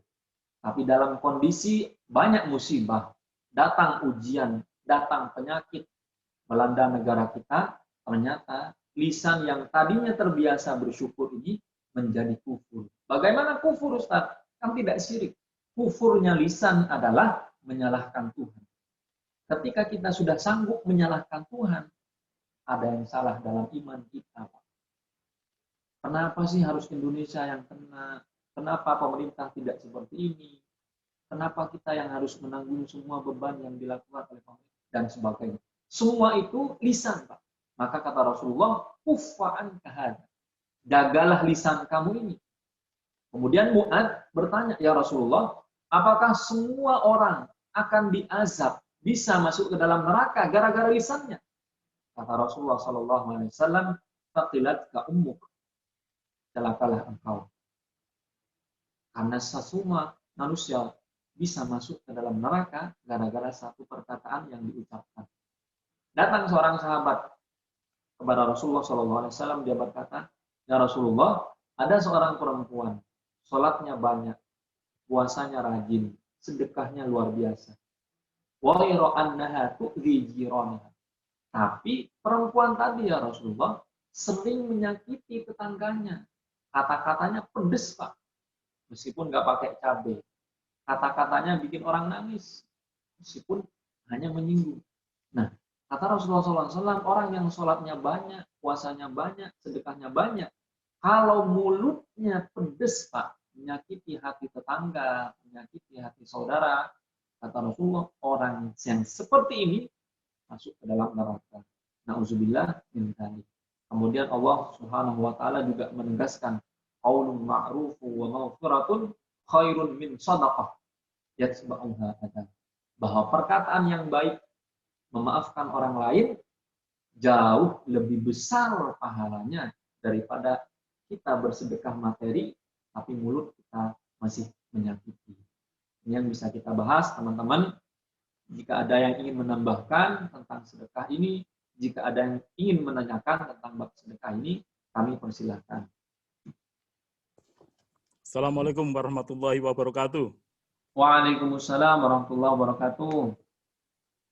Tapi dalam kondisi banyak musibah, datang ujian, datang penyakit, melanda negara kita, ternyata lisan yang tadinya terbiasa bersyukur ini menjadi kufur. Bagaimana kufur, Ustaz? Kan tidak syirik. Kufurnya lisan adalah menyalahkan Tuhan. Ketika kita sudah sanggup menyalahkan Tuhan, ada yang salah dalam iman kita. Kenapa sih harus Indonesia yang kena? Kenapa pemerintah tidak seperti ini? Kenapa kita yang harus menanggung semua beban yang dilakukan oleh pemerintah? Dan sebagainya. Semua itu lisan, Pak. Maka kata Rasulullah, kuffa'an kahada. Jagalah lisan kamu ini. Kemudian Mu'adz bertanya, ya Rasulullah, apakah semua orang akan diazab, bisa masuk ke dalam neraka gara-gara lisannya? Kata Rasulullah SAW, faqilat ka ummuk, celakalah engkau. Karena semua manusia bisa masuk ke dalam neraka gara-gara satu perkataan yang diucapkan. Datang seorang sahabat kepada Rasulullah SAW, dia berkata, ya Rasulullah, ada seorang perempuan, sholatnya banyak, puasanya rajin, sedekahnya luar biasa. Wa annaha tu'dhi jiranha. Tapi perempuan tadi ya Rasulullah sering menyakiti tetangganya. Kata-katanya pedes, Pak. Meskipun nggak pakai cabai. Kata-katanya bikin orang nangis. Meskipun hanya menyinggung. Nah, kata Rasulullah SAW, orang yang sholatnya banyak, puasanya banyak, sedekahnya banyak. Kalau mulutnya pedes, Pak, menyakiti hati tetangga, menyakiti hati saudara, kata Rasulullah, orang yang seperti ini masuk ke dalam neraka. Nauzubillah min dzalik. Kemudian Allah Subhanahu wa taala juga menegaskan, qaulun ma'rufu wa maghfiratun khairun min shadaqah yatba'uha adza. Bahwa perkataan yang baik, memaafkan orang lain, jauh lebih besar pahalanya daripada kita bersedekah materi, tapi mulut kita masih menyakiti. Ini yang bisa kita bahas, teman-teman. Jika ada yang ingin menambahkan tentang sedekah ini, jika ada yang ingin menanyakan tentang bab sedekah ini, kami persilahkan. Assalamualaikum warahmatullahi wabarakatuh. Waalaikumsalam warahmatullahi wabarakatuh.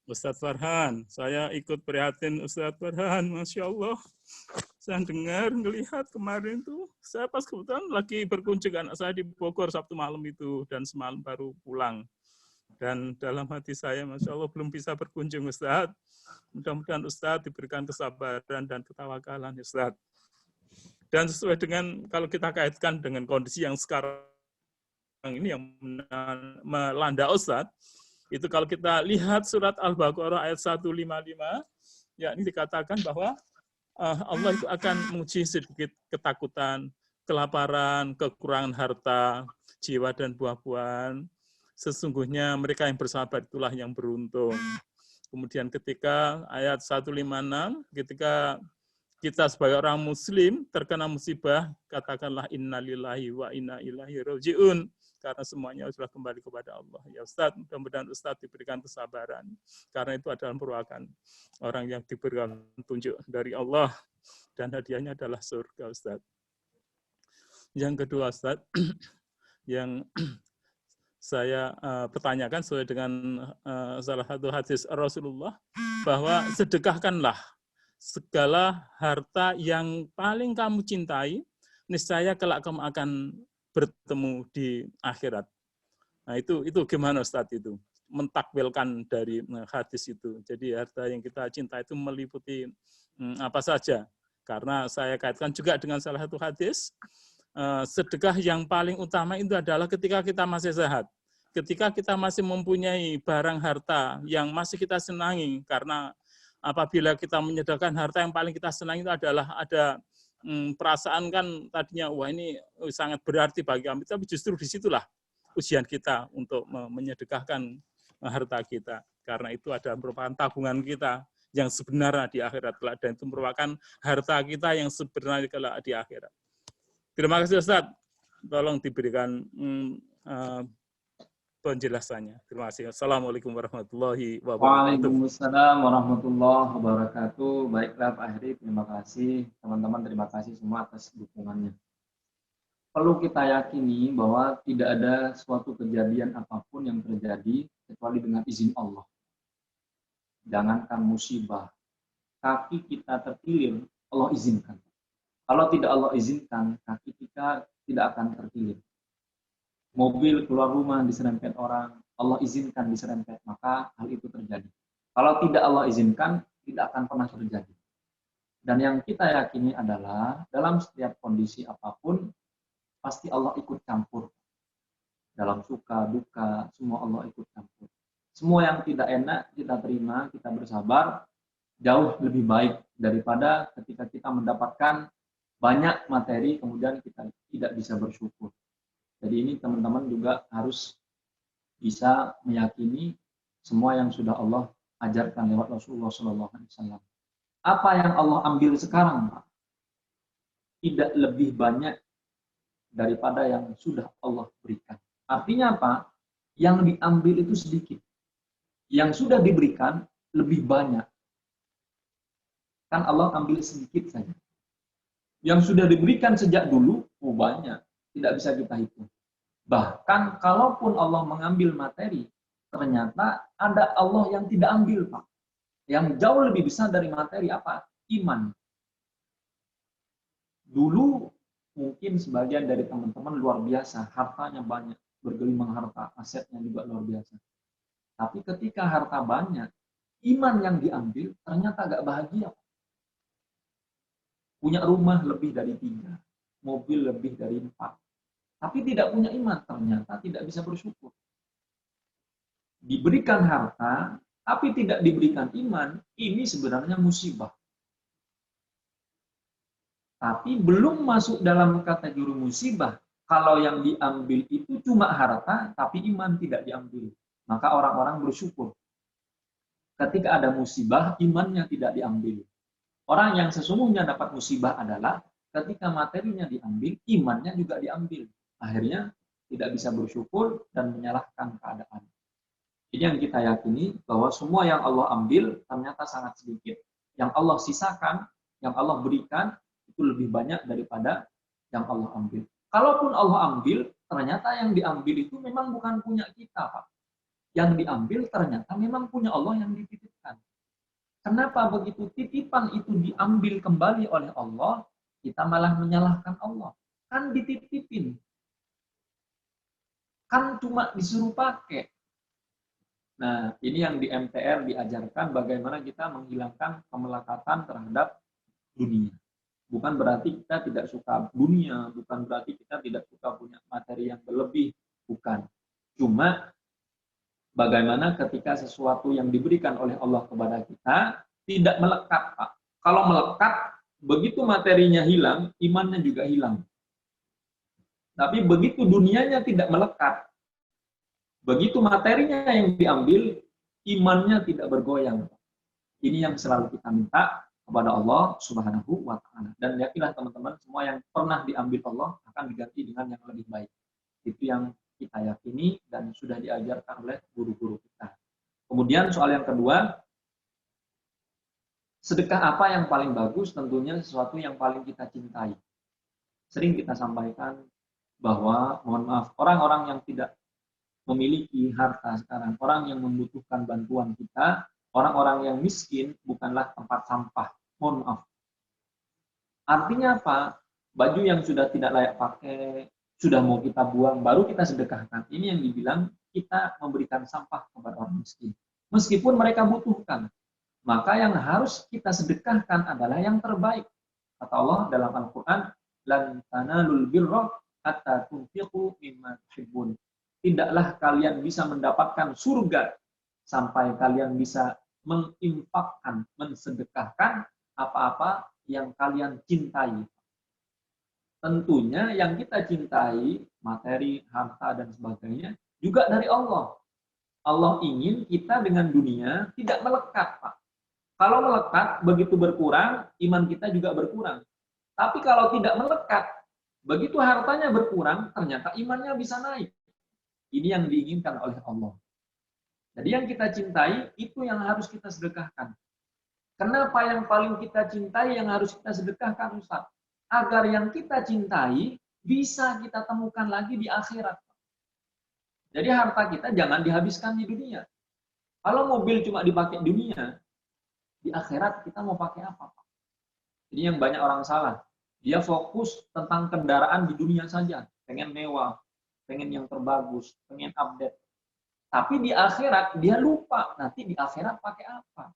Ustadz Farhan, saya ikut prihatin Ustadz Farhan, Masya Allah. Saya dengar, melihat kemarin tuh, saya pas kebetulan lagi berkunjung anak saya di Bogor Sabtu malam itu, dan semalam baru pulang. Dan dalam hati saya, Masya Allah, belum bisa berkunjung Ustadz. Mudah-mudahan Ustadz diberikan kesabaran dan ketawakalan Ustadz. Dan sesuai dengan, kalau kita kaitkan dengan kondisi yang sekarang ini yang melanda Ustadz, itu kalau kita lihat surat Al-Baqarah ayat 155, ya ini dikatakan bahwa Allah itu akan menguji sedikit ketakutan, kelaparan, kekurangan harta, jiwa dan buah-buahan. Sesungguhnya mereka yang bersabar itulah yang beruntung. Kemudian ketika ayat 156, ketika kita sebagai orang muslim terkena musibah, katakanlah innalillahi wa inna ilaihi raji'un. Karena semuanya sudah kembali kepada Allah. Ya Ustaz, mudah-mudahan Ustaz diberikan kesabaran. Karena itu adalah merupakan orang yang diberikan tunjuk dari Allah. Dan hadiahnya adalah surga, Ustaz. Yang kedua, Ustaz, yang saya pertanyakan sesuai dengan salah satu hadis Rasulullah, bahwa sedekahkanlah segala harta yang paling kamu cintai, niscaya kelak kamu akan bertemu di akhirat. Nah itu gimana Ustadz itu? Mentakwilkan dari hadis itu. Jadi harta yang kita cinta itu meliputi apa saja. Karena saya kaitkan juga dengan salah satu hadis, sedekah yang paling utama itu adalah ketika kita masih sehat. Ketika kita masih mempunyai barang harta yang masih kita senangi, karena apabila kita menyedekahkan harta yang paling kita senangi itu adalah ada perasaan kan tadinya wah ini sangat berarti bagi kami, tapi justru disitulah ujian kita untuk menyedekahkan harta kita, karena itu adalah merupakan tabungan kita yang sebenarnya di akhirat kelak, dan itu merupakan harta kita yang sebenarnya kelak di akhirat. Terima kasih Ustaz, tolong diberikan penjelasannya. Terima kasih. Assalamualaikum warahmatullahi wabarakatuh. Waalaikumsalam warahmatullahi wabarakatuh. Baiklah Pak Heri, terima kasih. Teman-teman terima kasih semua atas dukungannya. Perlu kita yakini bahwa tidak ada suatu kejadian apapun yang terjadi kecuali dengan izin Allah. Jangankan musibah, kaki kita terkilir, Allah izinkan. Kalau tidak Allah izinkan, kaki kita tidak akan terkilir. Mobil keluar rumah diserempet orang, Allah izinkan diserempet, maka hal itu terjadi. Kalau tidak Allah izinkan, tidak akan pernah terjadi. Dan yang kita yakini adalah dalam setiap kondisi apapun, pasti Allah ikut campur. Dalam suka, duka, semua Allah ikut campur. Semua yang tidak enak kita terima, kita bersabar, jauh lebih baik daripada ketika kita mendapatkan banyak materi, kemudian kita tidak bisa bersyukur. Jadi ini teman-teman juga harus bisa meyakini semua yang sudah Allah ajarkan lewat Rasulullah SAW. Apa yang Allah ambil sekarang, Pak, tidak lebih banyak daripada yang sudah Allah berikan. Artinya apa? Yang diambil itu sedikit. Yang sudah diberikan lebih banyak. Kan Allah ambil sedikit saja. Yang sudah diberikan sejak dulu, banyak. Tidak bisa kita hitung. Bahkan kalaupun Allah mengambil materi, ternyata ada Allah yang tidak ambil, Pak. Yang jauh lebih besar dari materi apa? Iman. Dulu mungkin sebagian dari teman-teman luar biasa, hartanya banyak, bergelimang harta, asetnya juga luar biasa. Tapi ketika harta banyak, iman yang diambil ternyata agak bahagia. Punya rumah lebih dari 3, mobil lebih dari 4. Tapi tidak punya iman, ternyata tidak bisa bersyukur. Diberikan harta, tapi tidak diberikan iman, ini sebenarnya musibah. Tapi belum masuk dalam kategori musibah. Kalau yang diambil itu cuma harta, tapi iman tidak diambil. Maka orang-orang bersyukur. Ketika ada musibah, imannya tidak diambil. Orang yang sesungguhnya dapat musibah adalah ketika materinya diambil, imannya juga diambil. Akhirnya tidak bisa bersyukur dan menyalahkan keadaan. Ini yang kita yakini bahwa semua yang Allah ambil ternyata sangat sedikit. Yang Allah sisakan, yang Allah berikan, itu lebih banyak daripada yang Allah ambil. Kalaupun Allah ambil, ternyata yang diambil itu memang bukan punya kita, Pak. Yang diambil ternyata memang punya Allah yang dititipkan. Kenapa begitu titipan itu diambil kembali oleh Allah, kita malah menyalahkan Allah? Kan dititipin. Kan cuma disuruh pakai. Nah, ini yang di MTR diajarkan bagaimana kita menghilangkan kemelekatan terhadap dunia. Bukan berarti kita tidak suka dunia, bukan berarti kita tidak suka punya materi yang berlebih, bukan. Cuma bagaimana ketika sesuatu yang diberikan oleh Allah kepada kita tidak melekat, Pak. Kalau melekat, begitu materinya hilang, imannya juga hilang. Tapi begitu dunianya tidak melekat, begitu materinya yang diambil, imannya tidak bergoyang. Ini yang selalu kita minta kepada Allah Subhanahu wa Ta'ala. Dan yakinlah teman-teman, semua yang pernah diambil Allah akan diganti dengan yang lebih baik. Itu yang kita yakini dan sudah diajarkan oleh guru-guru kita. Kemudian soal yang kedua, sedekah apa yang paling bagus? Tentunya sesuatu yang paling kita cintai. Sering kita sampaikan bahwa, mohon maaf, orang-orang yang tidak memiliki harta sekarang, orang yang membutuhkan bantuan kita, orang-orang yang miskin bukanlah tempat sampah. Mohon maaf. Artinya apa? Baju yang sudah tidak layak pakai, sudah mau kita buang, baru kita sedekahkan. Ini yang dibilang kita memberikan sampah kepada orang miskin. Meskipun mereka butuhkan. Maka yang harus kita sedekahkan adalah yang terbaik. Kata Allah dalam Al-Quran, lan tanalul birra hatta tunfiqu mimma tuhibbun. Tidaklah kalian bisa mendapatkan surga sampai kalian bisa menginfakkan, mensedekahkan apa-apa yang kalian cintai. Tentunya yang kita cintai, materi, harta, dan sebagainya, juga dari Allah. Allah ingin kita dengan dunia tidak melekat, Pak. Kalau melekat, begitu berkurang, iman kita juga berkurang. Tapi kalau tidak melekat, begitu hartanya berkurang, ternyata imannya bisa naik. Ini yang diinginkan oleh Allah. Jadi yang kita cintai, itu yang harus kita sedekahkan. Kenapa yang paling kita cintai yang harus kita sedekahkan, Ustaz? Agar yang kita cintai bisa kita temukan lagi di akhirat. Jadi harta kita jangan dihabiskan di dunia. Kalau mobil cuma dipakai dunia, di akhirat kita mau pakai apa, Pak? Ini yang banyak orang salah. Dia fokus tentang kendaraan di dunia saja. Pengen mewah, pengen yang terbagus, pengen update. Tapi di akhirat dia lupa. Nanti di akhirat pakai apa?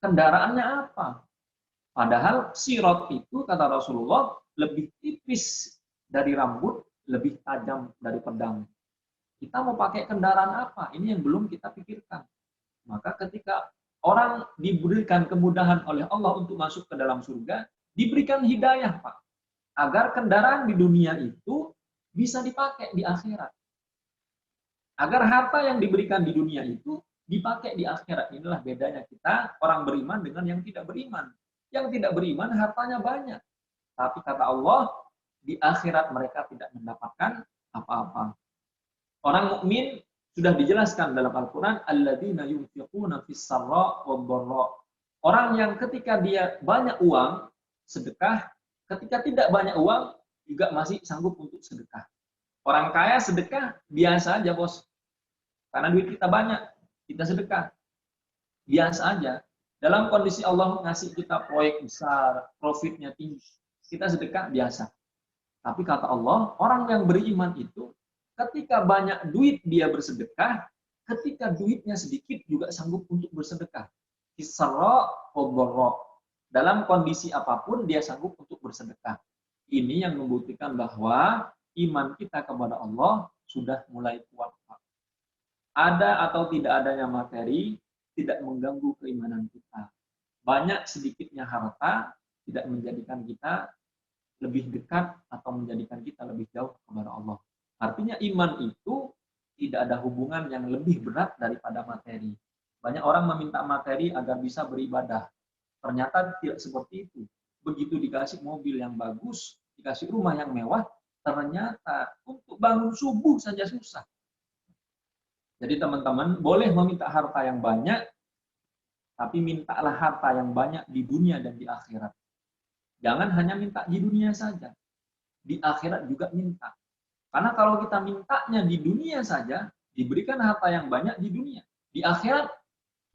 Kendaraannya apa? Padahal sirat itu, kata Rasulullah, lebih tipis dari rambut, lebih tajam dari pedang. Kita mau pakai kendaraan apa? Ini yang belum kita pikirkan. Maka ketika orang diberikan kemudahan oleh Allah untuk masuk ke dalam surga, diberikan hidayah, Pak. Agar kendaraan di dunia itu bisa dipakai di akhirat. Agar harta yang diberikan di dunia itu dipakai di akhirat. Inilah bedanya kita orang beriman dengan yang tidak beriman. Yang tidak beriman hartanya banyak. Tapi kata Allah, di akhirat mereka tidak mendapatkan apa-apa. Orang mukmin sudah dijelaskan dalam Al-Quran, alladzina yunfiquna fis sarra wad dharra. Orang yang ketika dia banyak uang, sedekah, ketika tidak banyak uang, juga masih sanggup untuk sedekah. Orang kaya sedekah, biasa aja bos. Karena duit kita banyak, kita sedekah. Biasa aja. Dalam kondisi Allah ngasih kita proyek besar, profitnya tinggi, kita sedekah biasa. Tapi kata Allah, orang yang beriman itu, ketika banyak duit dia bersedekah, ketika duitnya sedikit juga sanggup untuk bersedekah. Isra wa dalam kondisi apapun dia sanggup untuk bersedekah. Ini yang membuktikan bahwa iman kita kepada Allah sudah mulai kuat. Ada atau tidak adanya materi tidak mengganggu keimanan kita. Banyak sedikitnya harta tidak menjadikan kita lebih dekat atau menjadikan kita lebih jauh kepada Allah. Artinya iman itu tidak ada hubungan yang lebih berat daripada materi. Banyak orang meminta materi agar bisa beribadah. Ternyata tidak seperti itu. Begitu dikasih mobil yang bagus, dikasih rumah yang mewah, ternyata untuk bangun subuh saja susah. Jadi teman-teman boleh meminta harta yang banyak, tapi mintalah harta yang banyak di dunia dan di akhirat. Jangan hanya minta di dunia saja. Di akhirat juga minta. Karena kalau kita mintanya di dunia saja, diberikan harta yang banyak di dunia. Di akhirat,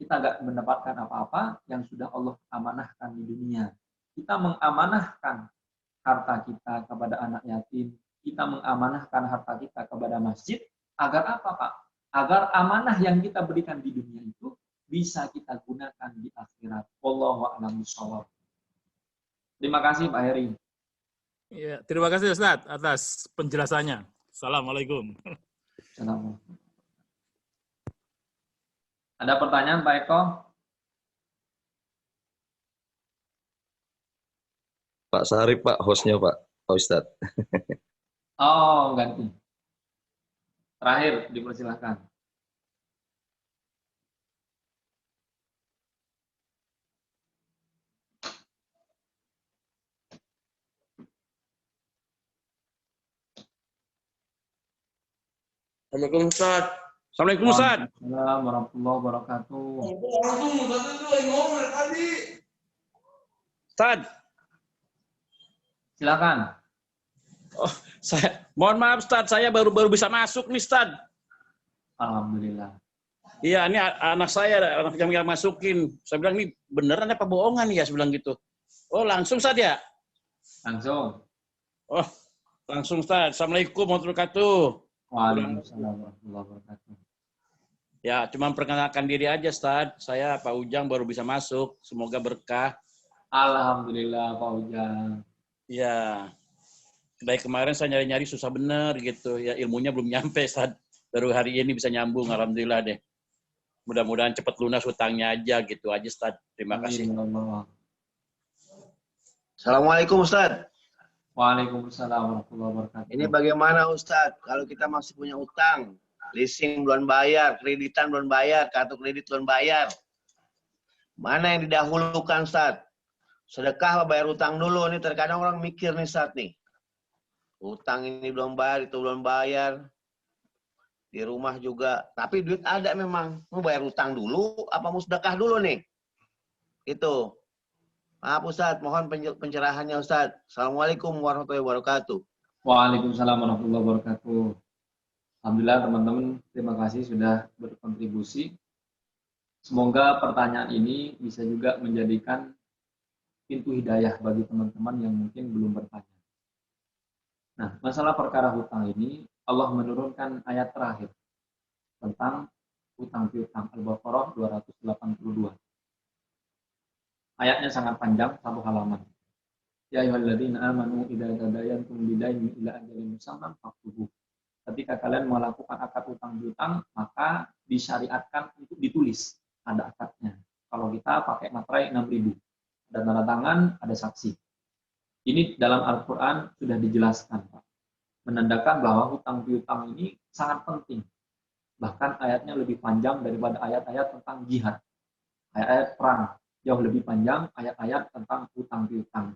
kita nggak mendapatkan apa-apa yang sudah Allah amanahkan di dunia. Kita mengamanahkan harta kita kepada anak yatim. Kita mengamanahkan harta kita kepada masjid. Agar apa, Pak? Agar amanah yang kita berikan di dunia itu bisa kita gunakan di akhirat. Wallahu a'lam bishawab. Terima kasih Pak Heri. Ya, terima kasih Ustaz atas penjelasannya. Assalamualaikum. Assalamualaikum. Ada pertanyaan Pak Eko? Pak Sarip, Pak, hostnya Pak Ustadz. Oh, ganti. Terakhir, dipersilahkan. Assalamualaikum Ustaz. Assalamualaikum Ustaz. Waalaikumsalam warahmatullahi wabarakatuh. Ustaz. Silakan. Oh, mohon maaf Ustaz, saya baru bisa masuk nih Ustaz. Alhamdulillah. Iya, ini anak saya, anak yang masukin. Saya bilang, ini beneran apa bohongan ya? Saya bilang gitu. Oh, langsung Ustaz ya? Langsung. Oh, langsung Ustaz. Assalamualaikum warahmatullahi wabarakatuh. Waalaikumsalam warahmatullahi wabarakatuh. Ya, cuma perkenalkan diri aja Ustaz. Saya Pak Ujang baru bisa masuk. Semoga berkah. Alhamdulillah Pak Ujang. Ya, dari kemarin saya nyari-nyari susah bener gitu. Ya, ilmunya belum nyampe Ustaz. Baru hari ini bisa nyambung. Alhamdulillah deh. Mudah-mudahan cepat lunas hutangnya aja gitu aja Ustaz. Terima kasih. Assalamualaikum Ustaz. Waalaikumsalam warahmatullahi wabarakatuh. Ini bagaimana Ustaz kalau kita masih punya utang, leasing belum bayar, kreditan belum bayar, kartu kredit belum bayar. Mana yang didahulukan Ustaz? Sedekah apa bayar utang dulu? Ini terkadang orang mikir nih Ustaz nih. Utang ini belum bayar, itu belum bayar. Di rumah juga, tapi duit ada memang. Mau bayar utang dulu apa mau sedekah dulu nih? Itu. Maaf Ustaz, mohon pencerahannya Ustaz. Assalamualaikum warahmatullahi wabarakatuh. Waalaikumsalam warahmatullahi wabarakatuh. Alhamdulillah teman-teman, terima kasih sudah berkontribusi. Semoga pertanyaan ini bisa juga menjadikan pintu hidayah bagi teman-teman yang mungkin belum bertanya. Nah, masalah perkara hutang ini, Allah menurunkan ayat terakhir tentang hutang piutang Al-Baqarah 282. Ayatnya sangat panjang, satu halaman. Ya ayyuhalladzina amanu idza tadayantum bidainin ila ajalin musamman faktubuh. Ketika kalian melakukan akad hutang piutang, maka disyariatkan untuk ditulis, ada akadnya. Kalau kita pakai materai 6.000, ada tanda tangan, ada saksi. Ini dalam Al-Qur'an sudah dijelaskan, Pak. menandakan bahwa hutang piutang ini sangat penting. Bahkan ayatnya lebih panjang daripada ayat-ayat tentang jihad. Ayat-ayat perang jauh lebih panjang ayat-ayat tentang hutang piutang.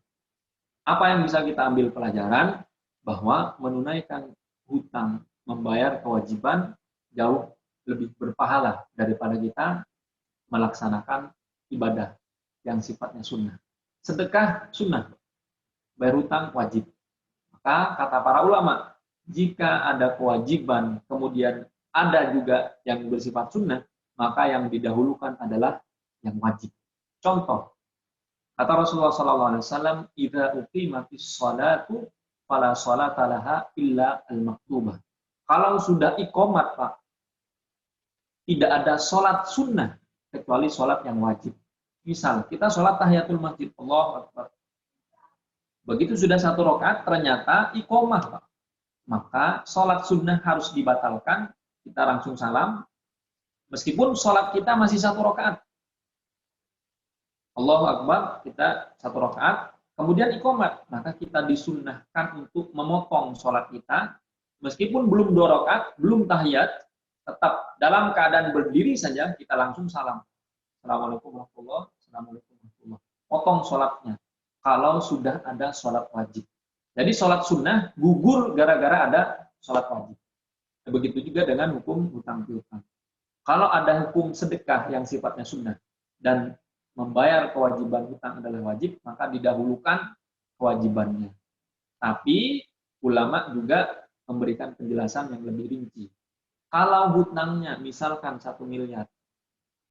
Apa yang bisa kita ambil pelajaran? Bahwa menunaikan hutang, membayar kewajiban jauh lebih berpahala daripada kita melaksanakan ibadah yang sifatnya sunnah. Sedekah sunnah, bayar hutang wajib. Maka kata para ulama, jika ada kewajiban kemudian ada juga yang bersifat sunnah, maka yang didahulukan adalah yang wajib. Contoh, kata Rasulullah SAW, "Idza uqimatis sholatu fala sholata laha illa al-maktubah." Kalau sudah iqomat, Pak, tidak ada sholat sunnah kecuali sholat yang wajib. Misal, kita sholat tahiyatul masjid, Allahu Akbar. Begitu sudah 1 rakaat, ternyata iqomah, Pak. Maka sholat sunnah harus dibatalkan, kita langsung salam, meskipun sholat kita masih 1 rakaat. Allahu Akbar, kita 1 rakaat, kemudian iqomat, maka kita disunnahkan untuk memotong sholat kita, meskipun belum 2 rakaat, belum tahiyat, tetap dalam keadaan berdiri saja, kita langsung salam. Assalamualaikum warahmatullahi wabarakatuh. Assalamualaikum warahmatullahi wabarakatuh. Potong sholatnya. Kalau sudah ada sholat wajib. Jadi sholat sunnah gugur gara-gara ada sholat wajib. Begitu juga dengan hukum hutang piutang. Kalau ada hukum sedekah yang sifatnya sunnah dan membayar kewajiban hutang adalah wajib, maka didahulukan kewajibannya. Tapi ulama juga memberikan penjelasan yang lebih rinci. Kalau hutangnya misalkan 1 miliar,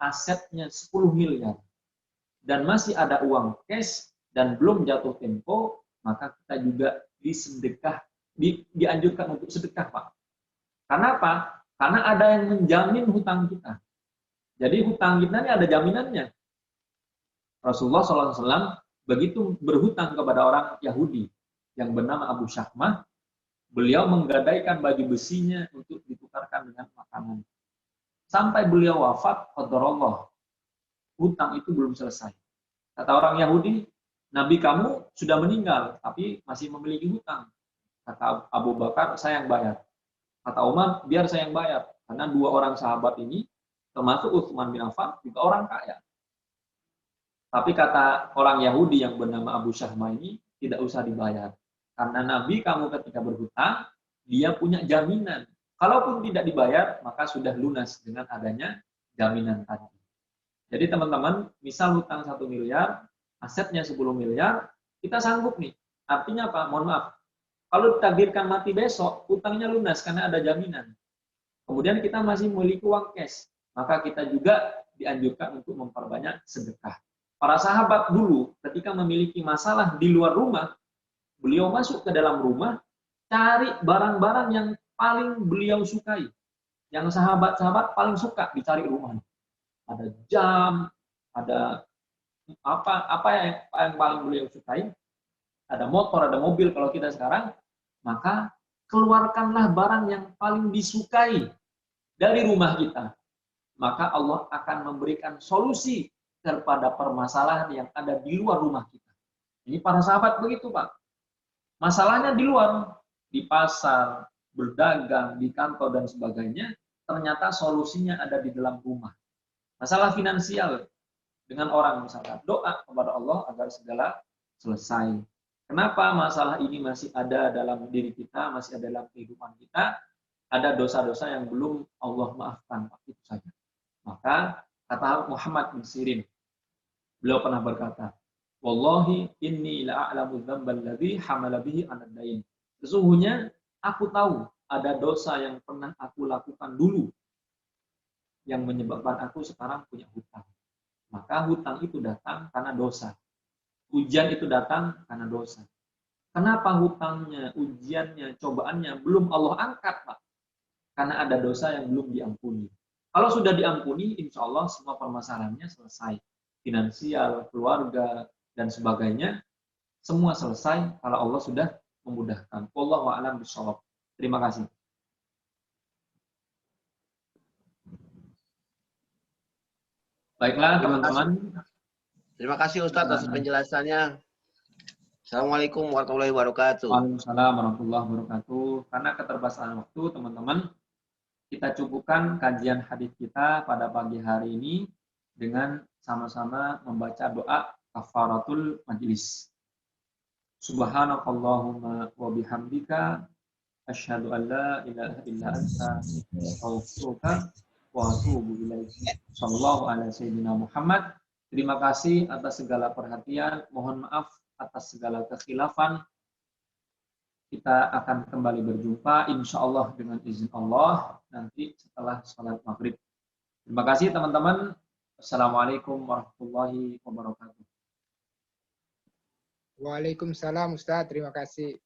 asetnya 10 miliar, dan masih ada uang cash, dan belum jatuh tempo, maka kita juga dianjurkan untuk sedekah, Pak. Karena apa? Karena ada yang menjamin hutang kita. Jadi hutang kita ini ada jaminannya. Rasulullah SAW begitu berhutang kepada orang Yahudi yang bernama Abu Syahmah, beliau menggadaikan baju besinya untuk ditukarkan dengan makanan. Sampai beliau wafat, qadarullah, hutang itu belum selesai. Kata orang Yahudi, Nabi kamu sudah meninggal, tapi masih memiliki hutang. Kata Abu Bakar, saya yang bayar. Kata Umar, biar saya yang bayar. Karena 2 orang sahabat ini, termasuk Utsman bin Affan, juga orang kaya. Tapi kata orang Yahudi yang bernama Abu Syahmah ini, tidak usah dibayar. Karena Nabi kamu ketika berhutang, dia punya jaminan. Kalaupun tidak dibayar, maka sudah lunas dengan adanya jaminan tadi. Jadi teman-teman, misal hutang 1 miliar, asetnya 10 miliar, kita sanggup nih. Artinya apa? Mohon maaf. Kalau ditakdirkan mati besok, hutangnya lunas karena ada jaminan. Kemudian kita masih memiliki uang cash. Maka kita juga dianjurkan untuk memperbanyak sedekah. Para sahabat dulu ketika memiliki masalah di luar rumah, beliau masuk ke dalam rumah, cari barang-barang yang paling beliau sukai. Yang sahabat-sahabat paling suka dicari rumah. Ada jam, ada apa yang paling beliau sukai, ada motor, ada mobil kalau kita sekarang, maka keluarkanlah barang yang paling disukai dari rumah kita. Maka Allah akan memberikan solusi kepada permasalahan yang ada di luar rumah kita. Ini para sahabat begitu, Pak. Masalahnya di luar, di pasar, berdagang, di kantor dan sebagainya, ternyata solusinya ada di dalam rumah. Masalah finansial, dengan orang misalkan doa kepada Allah agar segala selesai. Kenapa masalah ini masih ada dalam diri kita, masih ada dalam kehidupan kita? Ada dosa-dosa yang belum Allah maafkan, itu saja. Maka kata Muhammad bin Sirin, beliau pernah berkata, "Wallahi inni la'alamu dzambal ladzi hamala bihi 'alad dain." Sesungguhnya aku tahu ada dosa yang pernah aku lakukan dulu yang menyebabkan aku sekarang punya hutang. Maka hutang itu datang karena dosa. Ujian itu datang karena dosa. Kenapa hutangnya, ujiannya, cobaannya belum Allah angkat, Pak? Karena ada dosa yang belum diampuni. Kalau sudah diampuni, insya Allah semua permasalahannya selesai. Finansial, keluarga, dan sebagainya, semua selesai kalau Allah sudah memudahkan. Wallahu a'lam bishawab. Terima kasih. Baiklah teman-teman. Terima kasih Ustadz atas penjelasannya. Assalamualaikum warahmatullahi wabarakatuh. Waalaikumsalam warahmatullahi wabarakatuh. Karena keterbatasan waktu, teman-teman, kita cukupkan kajian hadis kita pada pagi hari ini dengan sama-sama membaca doa kafaratul majlis. Subhanakallahumma wa bihamdika asyhadu an la ilaha illa anta astaghfiruka wa atubu ilaik. Sallallahu ala sayyidina Muhammad. Terima kasih atas segala perhatian. Mohon maaf atas segala kekhilafan. Kita akan kembali berjumpa insya Allah dengan izin Allah nanti setelah salat maghrib. Terima kasih teman-teman. Assalamualaikum warahmatullahi wabarakatuh. Waalaikumsalam Ustaz, terima kasih.